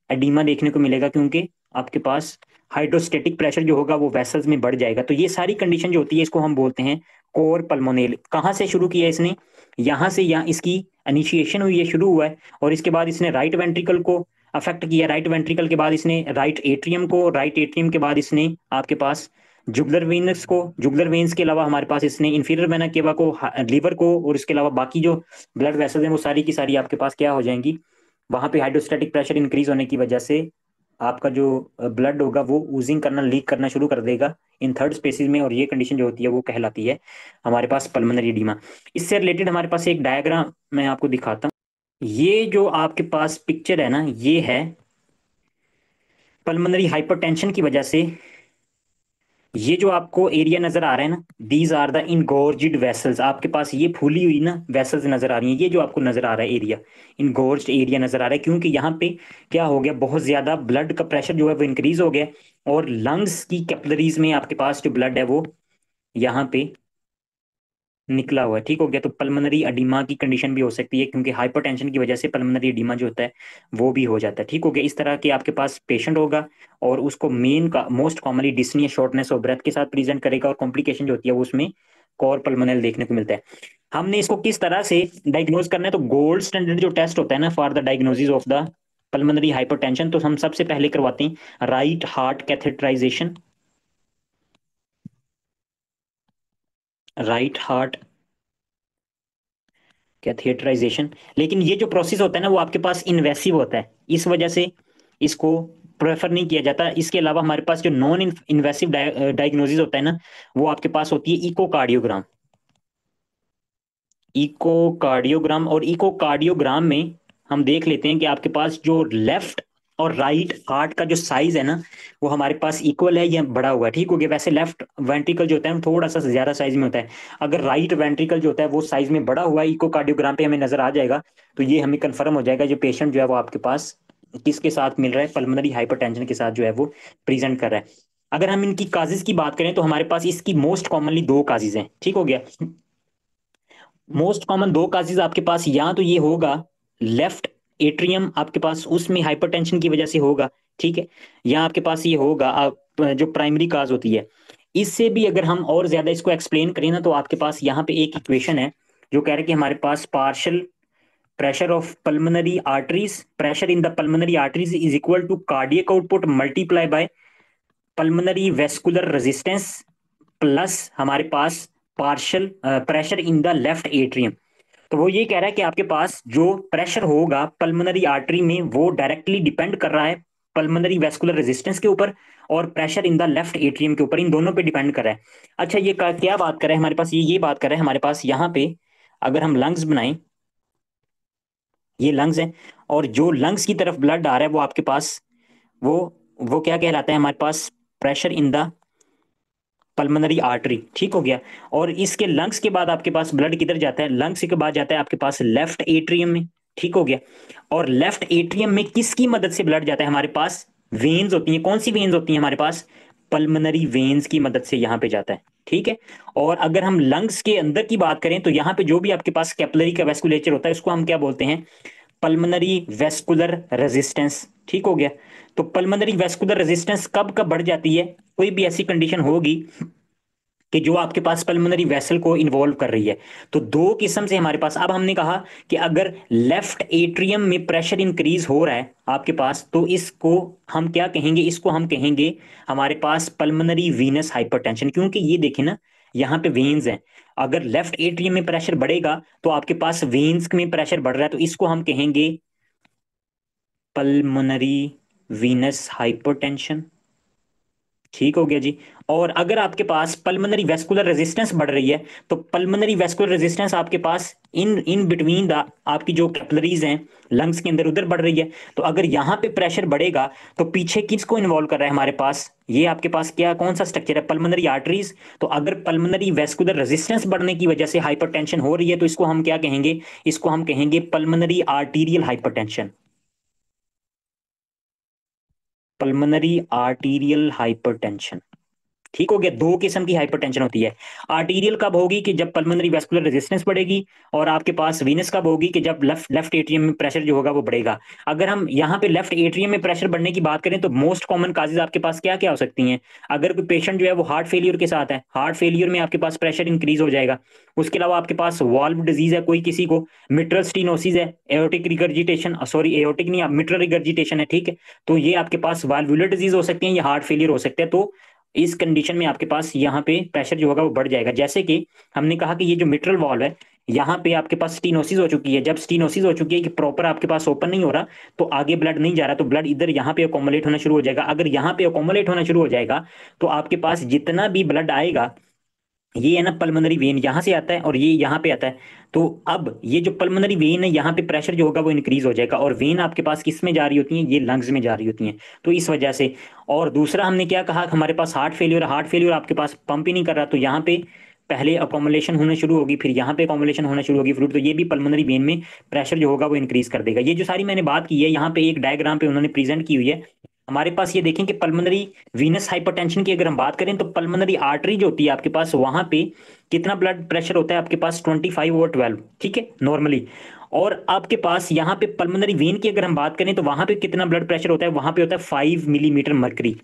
एडीमा देखने को मिलेगा, क्योंकि आपके पास हाइड्रोस्टेटिक प्रेशर जो होगा वो वेसल्स में बढ़ जाएगा। तो ये सारी कंडीशन जो होती है इसको हम बोलते हैं कोर पल्मोनेल। कहाँ से शुरू किया इसने, यहाँ से, यहाँ इसकी इनिशिएशन हुई है, शुरू हुआ है। और इसके बाद इसने राइट वेंट्रिकल को अफेक्ट किया, राइट वेंट्रिकल के बाद इसने राइट एट्रियम को, राइट एट्रियम के बाद इसने आपके पास जुगलर वेन्स को, जुगलर वेन्स के अलावा हमारे पास इसने इंफीरियर वेना केवा को, लीवर को, और इसके अलावा बाकी जो ब्लड वेसल्स हैं वो सारी की सारी आपके पास क्या हो जाएंगी, वहां पे हाइड्रोस्टैटिक प्रेशर इंक्रीज होने की वजह से आपका जो ब्लड होगा वो ऊजिंग करना, लीक करना शुरू कर देगा इन थर्ड स्पेसिस में। और ये कंडीशन जो होती है वो कहलाती है हमारे पास पल्मोनरी एडीमा। इससे रिलेटेड हमारे पास एक डायग्राम मैं आपको दिखाता हूँ। ये जो आपके पास पिक्चर है ना, ये है पल्मोनरी हाइपरटेंशन की वजह से ये जो आपको एरिया नजर आ रहा है ना, दीज आर द इनगोर्ज्ड वेसल्स, आपके पास ये फूली हुई ना वेसल्स नजर आ रही हैं। ये जो आपको नजर आ रहा है एरिया, इनगोर्ज्ड एरिया नजर आ रहा है, क्योंकि यहाँ पे क्या हो गया, बहुत ज्यादा ब्लड का प्रेशर जो है वो इंक्रीज हो गया। और लंग्स की कैपिलरीज में आपके पास जो ब्लड है वो यहाँ पे निकला हुआ है, ठीक हो गया। तो पल्मोनरी एडिमा की कंडीशन भी हो सकती है, क्योंकि हाइपरटेंशन की वजह से पल्मोनरी एडिमा जो होता है वो भी हो जाता है, ठीक हो गया। इस तरह के आपके पास पेशेंट होगा और उसको मेन का most commonly dyspnoea, shortness of breath के साथ प्रेजेंट करेगा, और कॉम्प्लिकेशन जो होती है वो उसमें कॉर पल्मोनल देखने को मिलता है। हमने इसको किस तरह से डायग्नोज करना है, तो गोल्ड स्टैंडर्ड जो टेस्ट होता है ना for the diagnosis of the pulmonary hypertension, तो हम सबसे पहले करवाते हैं right heart catheterization, right heart catheterization. लेकिन ये जो प्रोसेस होता है ना वो आपके पास इन्वेसिव होता है, इस वजह से इसको प्रेफर नहीं किया जाता। इसके अलावा हमारे पास जो नॉन इन्वेसिव डायग्नोसिस होता है ना, वो आपके पास होती है इकोकार्डियोग्राम, इकोकार्डियोग्राम। और इकोकार्डियोग्राम में हम देख लेते हैं कि आपके पास जो लेफ्ट और राइट हार्ट का जो साइज है ना वो हमारे पास इक्वल है या बढ़ा हुआ है, ठीक हो गया। वैसे लेफ्ट वेंट्रिकल जो होता है वो थोड़ा सा ज्यादा साइज में होता है, अगर राइट वेंट्रिकल जो होता है वो साइज में बढ़ा हुआ है, इकोकार्डियोग्राम पे हमें नजर आ जाएगा। तो ये हमें कंफर्म हो जाएगा जो पेशेंट जो है वो आपके पास किसके साथ मिल रहा है, पल्मोनरी हाइपरटेंशन के साथ जो है वो प्रेजेंट कर रहा है। अगर हम इनकी काजेज की बात करें तो हमारे पास इसकी मोस्ट कॉमनली दो काजेज हैं, ठीक हो गया। मोस्ट कॉमन दो काजेज आपके पास या तो ये होगा लेफ्ट एट्रियम आपके पास उसमें हाइपरटेंशन की वजह से होगा, ठीक है, या आपके पास ये होगा जो प्राइमरी काज होती है। इससे भी अगर हम और ज्यादा इसको एक्सप्लेन करें ना तो आपके पास यहाँ पे एक इक्वेशन है जो कह रहा है कि हमारे पास partial pressure of pulmonary arteries, pressure in the pulmonary arteries is equal to cardiac output multiply by pulmonary vascular resistance plus हमारे पास partial pressure in the left atrium. तो वो ये कह रहा है कि आपके पास जो प्रेशर होगा पल्मोनरी आर्टरी में वो डायरेक्टली डिपेंड कर रहा है पल्मोनरी वेस्कुलर रेजिस्टेंस के ऊपर और pressure in the left atrium के ऊपर, इन दोनों पे डिपेंड कर रहा है। अच्छा ये क्या बात कर रहे हैं हमारे पास, ये बात कर रहे हैं हमारे पास यहाँ पे, अगर हम लंग्स बनाएं, ये लंग्स हैं और जो लंग्स की तरफ ब्लड आ रहा है वो आपके पास वो वो क्या कहलाता है हमारे पास, pressure in the pulmonary artery, ठीक हो गया। और इसके लंग्स के बाद आपके पास ब्लड किधर जाता है, लंग्स के बाद जाता है आपके पास लेफ्ट एट्रियम में, ठीक हो गया। और लेफ्ट एट्रियम में किसकी मदद से ब्लड जाता है हमारे पास, वेन्स होती हैं, कौन सी वेन्स होती हैं हमारे पास, पल्मोनरी वेन्स की मदद से यहां पे जाता है, ठीक है। और अगर हम लंग्स के अंदर की बात करें तो यहां पे जो भी आपके पास कैपिलरी का वेस्कुलेचर होता है उसको हम क्या बोलते हैं, पल्मोनरी वेस्कुलर रेजिस्टेंस, ठीक हो गया। तो पल्मोनरी वेस्कुलर रेजिस्टेंस कब कब बढ़ जाती है, कोई भी ऐसी कंडीशन होगी कि जो आपके पास पल्मोनरी वेसल को इन्वॉल्व कर रही है। तो दो किस्म से हमारे पास, अब हमने कहा कि अगर लेफ्ट एट्रियम में प्रेशर इंक्रीज हो रहा है आपके पास तो इसको हम क्या कहेंगे, इसको हम कहेंगे हमारे पास पल्मोनरी वीनस हाइपरटेंशन, क्योंकि ये देखें ना यहाँ पे वेन्स हैं, अगर लेफ्ट एट्रियम में प्रेशर बढ़ेगा तो आपके पास वेन्स में प्रेशर बढ़ रहा है, तो इसको हम कहेंगे पल्मोनरी वीनस हाइपरटेंशन, ठीक हो गया जी। और अगर आपके पास पल्मोनरी वेस्कुलर रेजिस्टेंस बढ़ रही है तो पल्मोनरी वेस्कुलर रेजिस्टेंस आपके पास इन इन बिटवीन द आपकी जो कैपिलरीज हैं लंग्स के अंदर उधर बढ़ रही है। तो अगर यहाँ पे प्रेशर बढ़ेगा तो पीछे किसको इन्वॉल्व कर रहा है हमारे पास, ये आपके पास क्या कौन सा स्ट्रक्चर है, पल्मोनरी आर्टरीज। तो अगर पल्मोनरी वेस्कुलर रेजिस्टेंस बढ़ने की वजह से हाइपरटेंशन हो रही है तो इसको हम क्या कहेंगे, इसको हम कहेंगे pulmonary arterial hypertension, pulmonary arterial hypertension, ठीक हो गया। दो किस्म की हाइपरटेंशन होती है, आर्टीरियल कब होगी कि जब पल्मोनरी वेस्कुलर रेजिस्टेंस बढ़ेगी, और आपके पास वीनस कब होगी कि जब लेफ्ट लेफ्ट एट्रियम में प्रेशर जो होगा वो बढ़ेगा। अगर हम यहाँ पे लेफ्ट एट्रियम में प्रेशर बढ़ने की बात करें तो मोस्ट कॉमन काजेज आपके पास क्या क्या हो सकती हैं, अगर कोई पेशेंट जो है वो हार्ट फेलियर के साथ है, हार्ट फेलियर में आपके पास प्रेशर इंक्रीज हो जाएगा। उसके अलावा आपके पास वाल्व डिजीज है कोई किसी को, मिट्रल स्टीनोसिस है, एओर्टिक रिगर्जिटेशन, सॉरी एओर्टिक नहीं, मिट्रल रिगर्जिटेशन है, ठीक है। तो ये आपके पास वाल्वुलर डिजीज हो सकती है या हार्ट फेलियर हो सकता है। तो इस कंडीशन में आपके पास यहाँ पे प्रेशर जो होगा वो बढ़ जाएगा। जैसे कि हमने कहा कि ये जो मिट्रल वॉल्व है यहाँ पे आपके पास स्टीनोसिस हो चुकी है, जब स्टीनोसिस हो चुकी है कि प्रॉपर आपके पास ओपन नहीं हो रहा तो आगे ब्लड नहीं जा रहा, तो ब्लड इधर यहाँ पे अकोमोलेट होना शुरू हो जाएगा। अगर यहाँ पे अकोमोलेट होना शुरू हो जाएगा तो आपके पास जितना भी ब्लड आएगा, ये है ना पल्मोनरी वेन यहाँ से आता है और ये यहाँ पे आता है, तो अब ये जो पल्मोनरी वेन है यहाँ पे प्रेशर जो होगा वो इंक्रीज हो जाएगा। और वेन आपके पास किस में जा रही होती हैं, ये लंग्स में जा रही होती हैं, तो इस वजह से। और दूसरा हमने क्या कहा, हमारे पास हार्ट फेलियर आपके पास पंप ही नहीं कर रहा, तो यहाँ पे पहले अकोमोलेशन होना शुरू होगी, फिर यहाँ पे अकोमोलेशन होना शुरू होगी फ्लूइड, तो ये भी पल्मोनरी वेन में प्रेशर जो होगा वो इंक्रीज कर देगा। ये जो सारी मैंने बात की है यहाँ पे एक डायग्राम पे उन्होंने प्रेजेंट की हुई है हमारे पास। ये देखें कि पल्मोनरी वीनस हाइपरटेंशन की अगर हम बात करें तो पल्मोनरी आर्टरी जो होती है आपके पास वहां पे कितना ब्लड प्रेशर होता है आपके पास, 25/12, ठीक है नॉर्मली। और आपके पास यहाँ पे पल्मोनरी वेन की अगर हम बात करें तो वहां पे कितना ब्लड प्रेशर होता है, वहां पे होता है 5 मिलीमीटर मर्करी।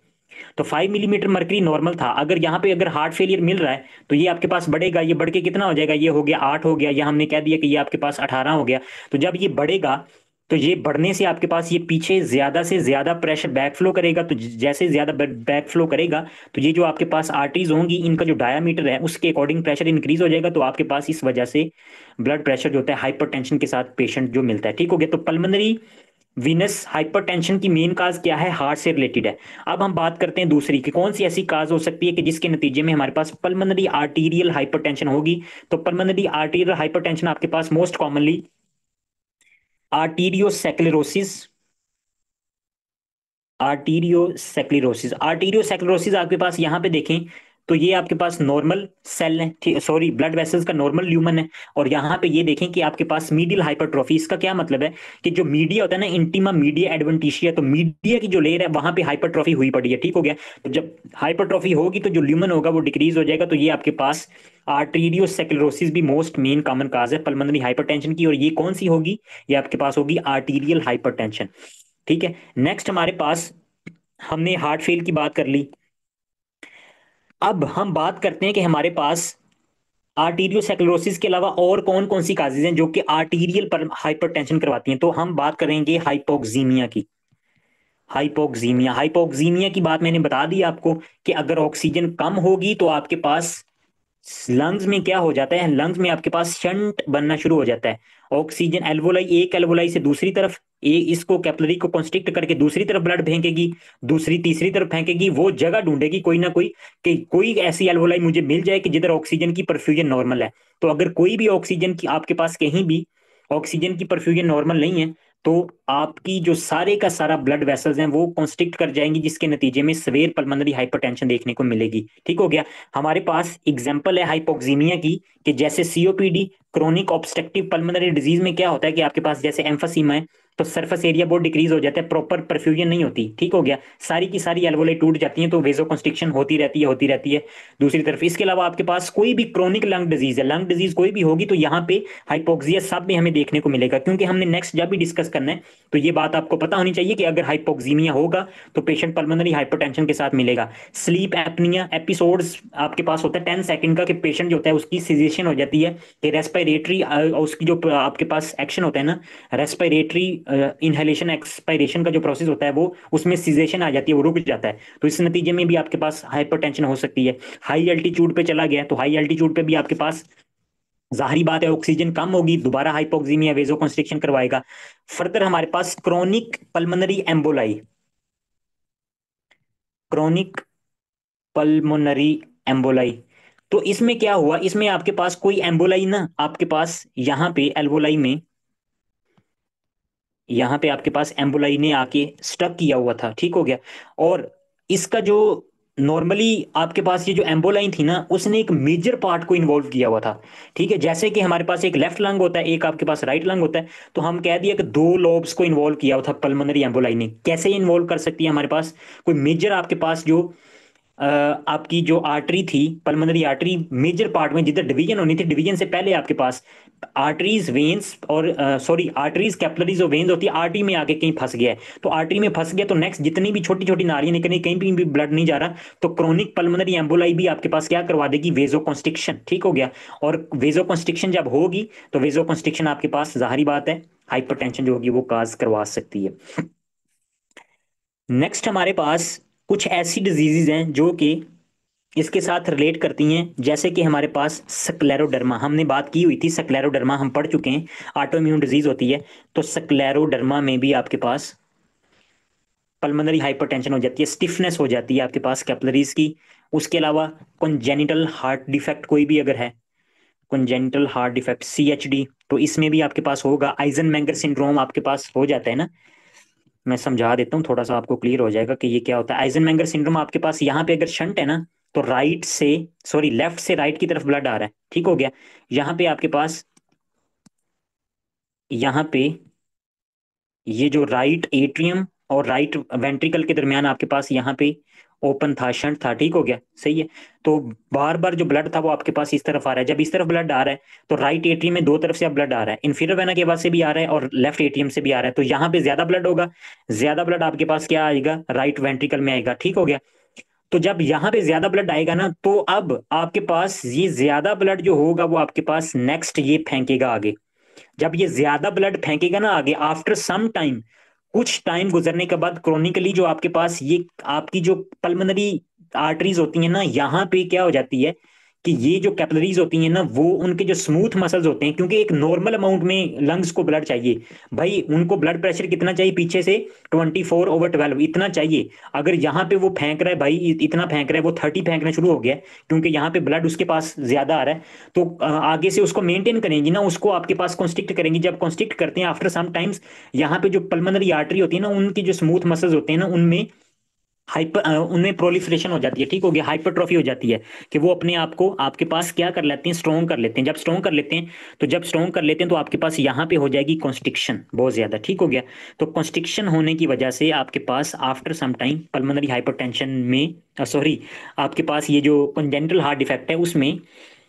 तो 5 मिलीमीटर मर्करी नॉर्मल था, अगर यहाँ पे अगर हार्ट फेलियर मिल रहा है तो ये आपके पास बढ़ेगा, ये बढ़ के कितना हो जाएगा, ये हो गया 8 हो गया, या हमने कह दिया कि ये आपके पास 18 हो गया। तो जब ये बढ़ेगा तो ये बढ़ने से आपके पास ये पीछे ज्यादा से ज्यादा प्रेशर बैक फ्लो करेगा, तो जैसे ज्यादा बैक फ्लो करेगा तो ये जो आपके पास आर्टरीज होंगी इनका जो डायामीटर है उसके अकॉर्डिंग प्रेशर इंक्रीज हो जाएगा, तो आपके पास इस वजह से ब्लड प्रेशर जो होता है हाइपरटेंशन के साथ पेशेंट जो मिलता है, ठीक हो गया। तो पल्मोनरी वीनस हाइपरटेंशन की मेन काज क्या है, हार्ट से रिलेटेड है। अब हम बात करते हैं दूसरी कि कौन सी ऐसी काज हो सकती है कि जिसके नतीजे में हमारे पास पल्मोनरी आर्टीरियल हाइपरटेंशन होगी। तो पल्मोनरी आर्टीरियल हाइपरटेंशन आपके पास मोस्ट कॉमनली आर्टीरियोसेक्लेरोसिस, आर्टीरियोसेक्लेरोसिस आपके पास यहाँ पे देखें तो ये आपके पास नॉर्मल सेल है, ठीक, सॉरी ब्लड वेसल्स का नॉर्मल ल्यूमन है। और यहाँ पे ये देखें कि आपके पास मीडियल हाइपरट्रॉफी, इसका क्या मतलब है कि जो मीडिया होता है ना, इंटीमा मीडिया एडवेंटिशिया, तो मीडिया की जो लेयर है वहां पे हाइपरट्रॉफी हुई पड़ी है, ठीक हो गया। तो जब हाइपरट्रॉफी होगी तो जो ल्यूमन होगा वो डिक्रीज हो जाएगा, तो ये आपके पास आर्टीरियोसेक्लेरोसिस भी मोस्ट मेन कॉमन काज है पल्मोनरी हाइपरटेंशन की। और ये कौन सी होगी, ये आपके पास होगी आर्टीरियल हाइपरटेंशन, ठीक है। नेक्स्ट हमारे पास हमने हार्ट फेल की बात कर ली, अब हम बात करते हैं कि हमारे पास आर्टीरियोस्क्लेरोसिस के अलावा और कौन कौन सी काजेज हैं जो कि आर्टीरियल पर हाइपरटेंशन करवाती हैं? तो हम बात करेंगे हाइपोक्सीमिया की। हाइपोक्सीमिया, हाइपोक्सीमिया की बात मैंने बता दी आपको कि अगर ऑक्सीजन कम होगी तो आपके पास लंग्स में क्या हो जाता है, लंग्स में आपके पास शंट बनना शुरू हो जाता है। ऑक्सीजन एल्वोलाई, एक एल्वोलाई से दूसरी तरफ, इसको कैपिलरी को कंस्ट्रिक्ट करके दूसरी तरफ ब्लड फेंकेगी, दूसरी तीसरी तरफ फेंकेगी, वो जगह ढूंढेगी कोई ना कोई कि कोई ऐसी एल्वोलाई मुझे मिल जाए कि जिधर ऑक्सीजन की परफ्यूजन नॉर्मल है। तो अगर कोई भी ऑक्सीजन की आपके पास कहीं भी ऑक्सीजन की परफ्यूजन नॉर्मल नहीं है, तो आपकी जो सारे का सारा ब्लड वेसल्स हैं वो कॉन्स्ट्रिक्ट कर जाएंगी, जिसके नतीजे में सवेयर पल्मोनरी हाइपरटेंशन देखने को मिलेगी। ठीक हो गया। हमारे पास एग्जांपल है हाइपोक्सीमिया की, कि जैसे COPD, chronic obstructive pulmonary disease में क्या होता है कि आपके पास जैसे एम्फोसीमा है, तो सरफेस एरिया बहुत डिक्रीज हो जाता है, प्रॉपर परफ्यूजन नहीं होती। ठीक हो गया। सारी की सारी एल्वोलाई टूट जाती हैं, तो वेजो कंस्ट्रिक्शन होती रहती है, होती रहती है दूसरी तरफ। इसके अलावा आपके पास कोई भी क्रोनिक लंग डिजीज है, लंग डिजीज कोई भी होगी, तो यहाँ पे हाइपोक्सिया सब में हमें देखने को मिलेगा, क्योंकि हमने नेक्स्ट जब भी डिस्कस करना है तो ये बात आपको पता होनी चाहिए कि अगर हाइपोक्सीमिया होगा तो पेशेंट पल्मोनरी हाइपरटेंशन के साथ मिलेगा। स्लीप एपनिया एपिसोड्स आपके पास होता है 10 सेकंड का, कि पेशेंट जो होता है उसकी सिजेशन हो जाती है, कि रेस्पिरेटरी उसकी जो आपके पास एक्शन होता है ना, रेस्पिरेटरी इनहेलेशन एक्सपायरेशन का जो प्रोसेस होता है, वो उसमें सिजेशन आ जाती है, वो रुक जाता है। तो इस नतीजे में भी आपके पास हाइपरटेंशन हो सकती है। हाई एल्टीट्यूड पे चला गया तो हाई एल्टीट्यूड पे भी आपके पास जाहिर बात है ऑक्सीजन कम होगी, दोबारा हाइपोक्सीमिया वेजो कंस्ट्रिक्शन करवाएगा। फर्दर हमारे पास chronic pulmonary emboli, chronic pulmonary emboli. तो इसमें क्या हुआ, इसमें आपके पास कोई एम्बोलाई ना आपके पास यहाँ पे एल्वोलाई में, यहाँ पे आपके पास एम्बोलाई ने आके स्टक किया हुआ था। ठीक हो गया। और इसका जो नॉर्मली आपके पास ये जो एम्बोलाइन थी ना, उसने एक मेजर पार्ट को इन्वॉल्व किया हुआ था। ठीक है, जैसे कि हमारे पास एक लेफ्ट लंग होता है, एक आपके पास राइट लंग होता है, तो हम कह दिया कि दो लोब्स को इन्वॉल्व किया हुआ था पल्मोनरी एम्बोलाई ने। कैसे इन्वॉल्व कर सकती है हमारे पास, कोई मेजर आपके पास जो आपकी जो आर्टरी थी, पल्मोनरी आर्टरी, मेजर पार्ट में जिधर डिवीजन होनी थी, डिवीजन से पहले आपके पास आर्टरीज वेन्स और सॉरी आर्टरीज कैपिलरीज और वेन्स होती है, आर्टरी में आके कहीं फंस गया है। तो आर्टरी में फंस गया तो नेक्स्ट जितनी भी छोटी छोटी नालियां निकली, कहीं भी ब्लड नहीं जा रहा, तो क्रोनिक पल्मोनरी एम्बोलाई भी आपके पास क्या करवा देगी, वेजो कॉन्स्ट्रिक्शन। ठीक हो गया। और वेजो कॉन्स्ट्रिक्शन जब होगी तो वेजो कॉन्स्ट्रिक्शन आपके पास जाहिर बात है हाइपरटेंशन जो होगी वो काज करवा सकती है। नेक्स्ट हमारे पास कुछ ऐसी डिजीजेज हैं जो कि इसके साथ रिलेट करती हैं, जैसे कि हमारे पास स्क्लेरोडर्मा, हमने बात की हुई थी स्क्लेरोडर्मा, हम पढ़ चुके हैं, ऑटोइम्यून डिजीज होती है। तो स्क्लेरोडर्मा में भी आपके पास पल्मोनरी हाइपरटेंशन हो जाती है, स्टिफनेस हो जाती है आपके पास कैपिलरीज की। उसके अलावा कंजेनिटल हार्ट डिफेक्ट कोई भी अगर है, कंजेनिटल हार्ट डिफेक्ट सीएचडी, तो इसमें भी आपके पास होगा। आइजनमेंगर सिंड्रोम आपके पास हो जाता है ना, मैं समझा देता हूँ थोड़ा सा, आपको क्लियर हो जाएगा कि ये क्या होता है। आइजनमेंगर सिंड्रोम आपके पास यहाँ पे अगर शंट है ना, तो राइट से सॉरी लेफ्ट से राइट की तरफ ब्लड आ रहा है। ठीक हो गया। यहाँ पे आपके पास, यहाँ पे ये जो राइट एट्रियम और राइट वेंट्रिकल के दरमियान आपके पास यहाँ पे ओपन था, शंट था। ठीक हो गया, सही है। तो बार बार जो ब्लड था वो आपके पास इस तरफ आ रहा है। जब इस तरफ ब्लड आ रहा है तो राइट एट्रियम में दो तरफ से अब ब्लड आ रहा है, इंफीरियर वेना केवा से भी आ रहा है और लेफ्ट एट्रियम से भी आ रहा है। तो यहाँ पे ज्यादा ब्लड होगा, ज्यादा ब्लड आपके पास क्या आएगा, राइट वेंट्रिकल में आएगा। ठीक हो गया। तो जब यहाँ पे ज्यादा ब्लड आएगा ना, तो अब आपके पास ये ज्यादा ब्लड जो होगा वो आपके पास नेक्स्ट ये फेंकेगा आगे। जब ये ज्यादा ब्लड फेंकेगा ना आगे, आफ्टर सम टाइम, कुछ टाइम गुजरने के बाद, क्रोनिकली जो आपके पास ये आपकी जो पल्मोनरी आर्टरीज होती है ना, यहाँ पे क्या हो जाती है कि ये जो कैपिलरीज होती हैं ना, वो उनके जो स्मूथ मसल्स होते हैं, क्योंकि एक नॉर्मल अमाउंट में लंग्स को ब्लड चाहिए भाई, उनको ब्लड प्रेशर कितना चाहिए पीछे से, 24/12 इतना चाहिए। अगर यहाँ पे वो फेंक रहा है भाई, इतना फेंक रहा है, वो 30 फेंकना शुरू हो गया है, क्योंकि यहाँ पे ब्लड उसके पास ज्यादा आ रहा है, तो आगे से उसको मेंटेन करेंगी ना, उसको आपके पास कॉन्स्ट्रिक्ट करेंगी। जब कॉन्स्ट्रिक्ट करते हैं आफ्टर सम टाइम्स, यहाँ पे जो पल्मोनरी आर्टरी होती है ना, उनकी जो स्मूथ मसल्स होते हैं ना, उनमें उनमें प्रोलिफरेशन हो जाती है। ठीक हो गया, हाइपरट्रॉफी हो जाती है, कि वो अपने आप को आपके पास क्या कर लेते हैं, स्ट्रॉन्ग कर लेते हैं। जब स्ट्रॉन्ग कर लेते हैं, तो जब स्ट्रॉन्ग कर लेते हैं तो आपके पास यहाँ पे हो जाएगी कॉन्स्ट्रिक्शन बहुत ज्यादा। ठीक हो गया। तो कॉन्स्ट्रिक्शन होने की वजह से आपके पास after some time pulmonary hypertension में, सॉरी, आपके पास ये जो कंजेनिटल हार्ट डिफेक्ट है उसमें,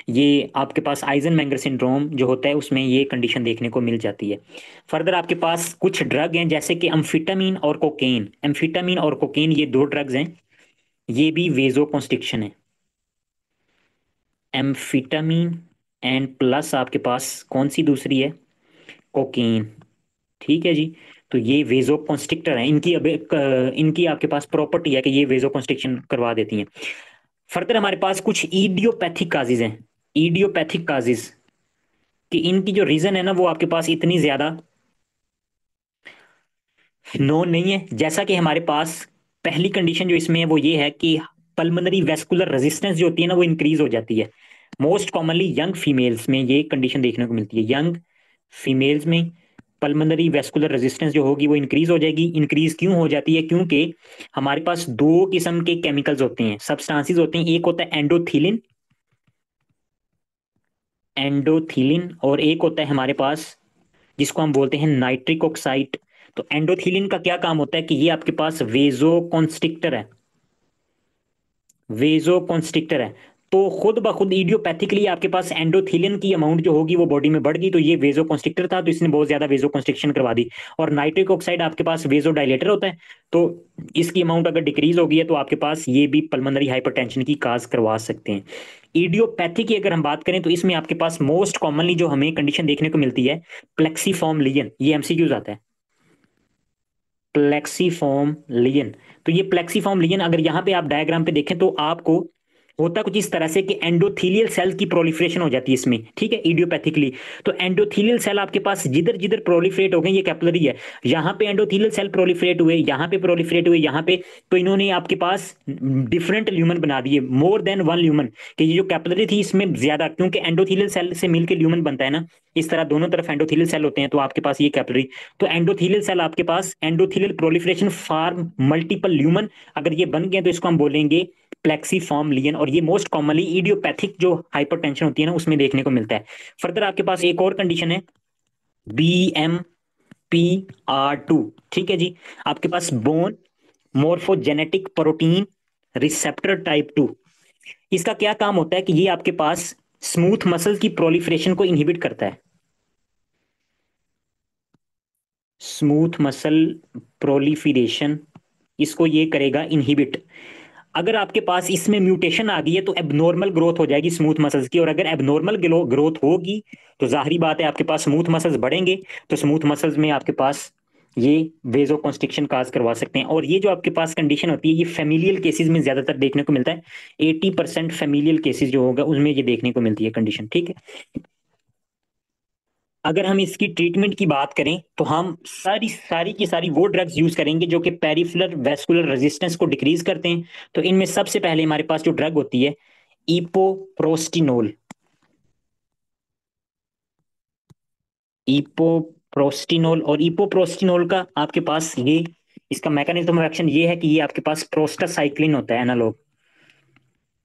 ये आपके पास आइजनमेंगर सिंड्रोम जो होता है उसमें ये कंडीशन देखने को मिल जाती है। फर्दर आपके पास कुछ ड्रग हैं जैसे कि एम्फिटामिन और कोकेन, एम्फिटामिन और कोकेन ये दो ड्रग्स हैं, ये भी वेजो कॉन्स्ट्रिक्शन है। एम्फिटामिन एंड प्लस आपके पास कौन सी दूसरी है, कोकीन। ठीक है जी। तो ये वेजो कॉन्स्ट्रिक्टर है, इनकी अब इनकी आपके पास प्रॉपर्टी है कि ये वेजो कॉन्स्ट्रिक्शन करवा देती हैं। फर्दर हमारे पास कुछ ईडियोपैथिक काजेज हैं। ईडियोपैथिक काजेज कि इनकी जो रीजन है ना वो आपके पास इतनी ज्यादा नोन नहीं है। जैसा कि हमारे पास पहली कंडीशन जो इसमें है वो ये है कि पल्मोनरी वेस्कुलर रेजिस्टेंस जो होती है ना वो इंक्रीज हो जाती है। मोस्ट कॉमनली यंग फीमेल्स में ये कंडीशन देखने को मिलती है। यंग फीमेल्स में पल्मोनरी वेस्कुलर रेजिस्टेंस जो होगी वो इंक्रीज हो जाएगी। इंक्रीज क्यों हो जाती है, क्योंकि हमारे पास दो किस्म के केमिकल्स होते हैं, सब्सटेंसेस होते हैं। एक होता है एंडोथिलिन, एंडोथिलिन, और एक होता है हमारे पास जिसको हम बोलते हैं नाइट्रिक ऑक्साइड। तो एंडोथिलिन का क्या काम होता है कि ये आपके पास वेजो कॉन्स्ट्रिक्टर है, वेजो कॉन्स्ट्रिक्टर है। तो खुद ब खुद इडियोपैथिकली आपके पास एंडोथिलिन की अमाउंट जो होगी वो बॉडी में बढ़ गई, तो ये वेजो कॉन्स्ट्रिक्टर था, तो इसने बहुत ज्यादा वेजो कॉन्स्ट्रिक्शन करवा दी। और नाइट्रिक ऑक्साइड आपके पास वेजो डायलेटर होता है, तो इसकी अमाउंट अगर डिक्रीज होगी है तो आपके पास ये भी पल्मोनरी हाइपरटेंशन की काज करवा सकते हैं। इडियोपैथी की अगर हम बात करें तो इसमें आपके पास मोस्ट कॉमनली जो हमें कंडीशन देखने को मिलती है प्लेक्सीफॉर्म लियन, ये एमसीक्यूज आता है, प्लेक्सीफॉर्म लियन। तो ये प्लेक्सीफॉर्म लियन अगर यहाँ पे आप डायग्राम पे देखें तो आपको होता कुछ इस तरह से कि एंडोथीलियल सेल की प्रोलिफरेशन हो जाती है इसमें, ठीक है, इडियोपैथिकली। तो एंडोथीलियल सेल आपके पास जिधर जिधर प्रोलिफरेट हो गए, ये कैपिलरी है, यहाँ पे एंडोथीलियल सेल प्रोलिफरेट हुए, यहाँ पे प्रोलिफरेट हुए, यहाँ पे, तो इन्होंने आपके पास डिफरेंट ल्यूमन बना दिए, मोर देन वन ल्यूमन। कि ये जो कैपिलरी थी इसमें ज्यादा, क्योंकि एंडोथीलियल सेल से मिलकर ल्यूमन बनता है ना, इस तरह दोनों तरफ एंडोथीलियल सेल होते हैं, तो आपके पास ये कैपिलरी। तो एंडोथीलियल सेल आपके पास endothelial proliferation form multiple lumen, अगर ये बन गए तो इसको हम बोलेंगे प्लेक्सीफॉर्म लियन। और ये मोस्ट कॉमनली इडियोपैथिक जो हाइपरटेंशन होती है ना उसमें देखने को मिलता है। फर्दर आपके पास एक और कंडीशन है, BMPR2। ठीक है जी। आपके पास bone morphogenetic protein receptor type 2। इसका क्या काम होता है कि ये आपके पास स्मूथ मसल की प्रोलिफरेशन को इनहिबिट करता है। स्मूथ मसल प्रोलिफरेशन इसको ये करेगा इनहिबिट। अगर आपके पास इसमें म्यूटेशन आ गई है तो एबनॉर्मल ग्रोथ हो जाएगी स्मूथ मसल्स की, और अगर एबनॉर्मल ग्रोथ होगी तो जाहिर बात है आपके पास स्मूथ मसल्स बढ़ेंगे, तो स्मूथ मसल्स में आपके पास ये वेजो कॉन्स्ट्रिक्शन काज करवा सकते हैं। और ये जो आपके पास कंडीशन होती है ये फेमिलियल केसेस में ज्यादातर देखने को मिलता है। 80% फेमिलियल केसेस जो होगा उसमें ये देखने को मिलती है कंडीशन, ठीक है। अगर हम इसकी ट्रीटमेंट की बात करें तो हम सारी सारी की सारी वो ड्रग्स यूज करेंगे जो कि पेरिफेरल वैस्कुलर रेजिस्टेंस को डिक्रीज करते हैं। तो इनमें सबसे पहले हमारे पास जो ड्रग होती है इपोप्रोस्टिनोल। इपोप्रोस्टिनोल, और इपोप्रोस्टिनोल का आपके पास ये इसका मैकेनिज्म ऑफ एक्शन ये है कि ये आपके पास प्रोस्टासाइक्लिन होता है एनालॉग,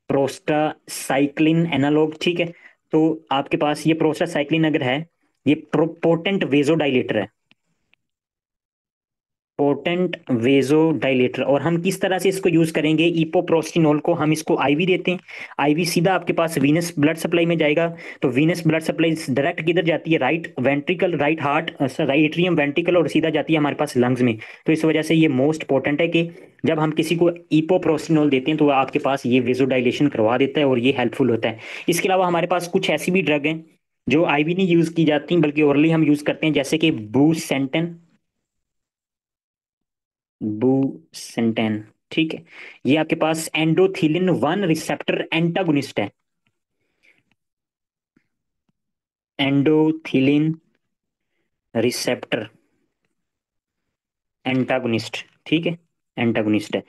प्रोस्टासाइक्लिन एनालॉग, ठीक है। तो आपके पास ये प्रोस्टासाइक्लिन अगर है, ये पोटेंट वेजोडाइलेटर है, पोटेंट वेजो डायलेटर। और हम किस तरह से इसको यूज करेंगे, इपोप्रोस्टिनोल को हम इसको आईवी देते हैं। आईवी सीधा आपके पास वीनस ब्लड सप्लाई में जाएगा। तो वीनस ब्लड सप्लाई डायरेक्ट किधर जाती है, right ventricle, right heart, right atrium ventricle, और सीधा जाती है हमारे पास लंग्स में। तो इस वजह से ये मोस्ट पोटेंट है कि जब हम किसी को इपोप्रोस्टिनोल देते हैं तो आपके पास ये वेजो डायलेशन करवा देता है और ये हेल्पफुल होता है। इसके अलावा हमारे पास कुछ ऐसी भी ड्रग हैं जो आईवी नहीं यूज की जाती बल्कि ओरली हम यूज करते हैं, जैसे कि बूसेंटन, बुसेंटेन, ठीक है। ये आपके पास एंडोथिलिन 1 रिसेप्टर एंटागोनिस्ट है, एंडोथिलिन रिसेप्टर एंटागोनिस्ट, ठीक है, एंटागोनिस्ट है।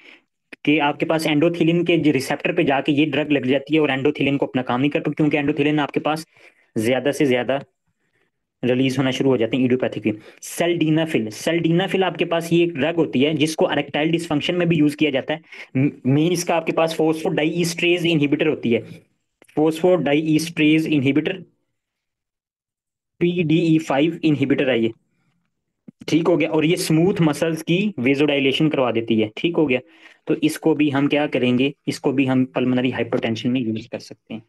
कि आपके पास एंडोथिलिन के रिसेप्टर पे जाके ये ड्रग लग जाती है और एंडोथिलिन को अपना काम नहीं कर पाती, क्योंकि एंडोथिलिन आपके पास ज्यादा से ज्यादा रिलीज होना शुरू हो जाते हैं इडियोपैथिक में। सेल्डीनाफिल, सेल्डीनाफिल आपके पास ये एक ड्रग होती है जिसको अरेक्टाइल डिसफंक्शन में भी यूज किया जाता है। मेन इसका आपके पास फोस्फोडाइईस्ट्रेज इनहिबिटर होती है, फोस्फोडाइईस्ट्रेज इनहिबिटर, PDE5 इनहिबिटर है ये, ठीक हो गया। और ये स्मूथ मसल्स की वेजोडाइलेशन करवा देती है, ठीक हो गया। तो इसको भी हम क्या करेंगे, इसको भी हम पल्मोनरी हाइपरटेंशन में यूज कर सकते हैं।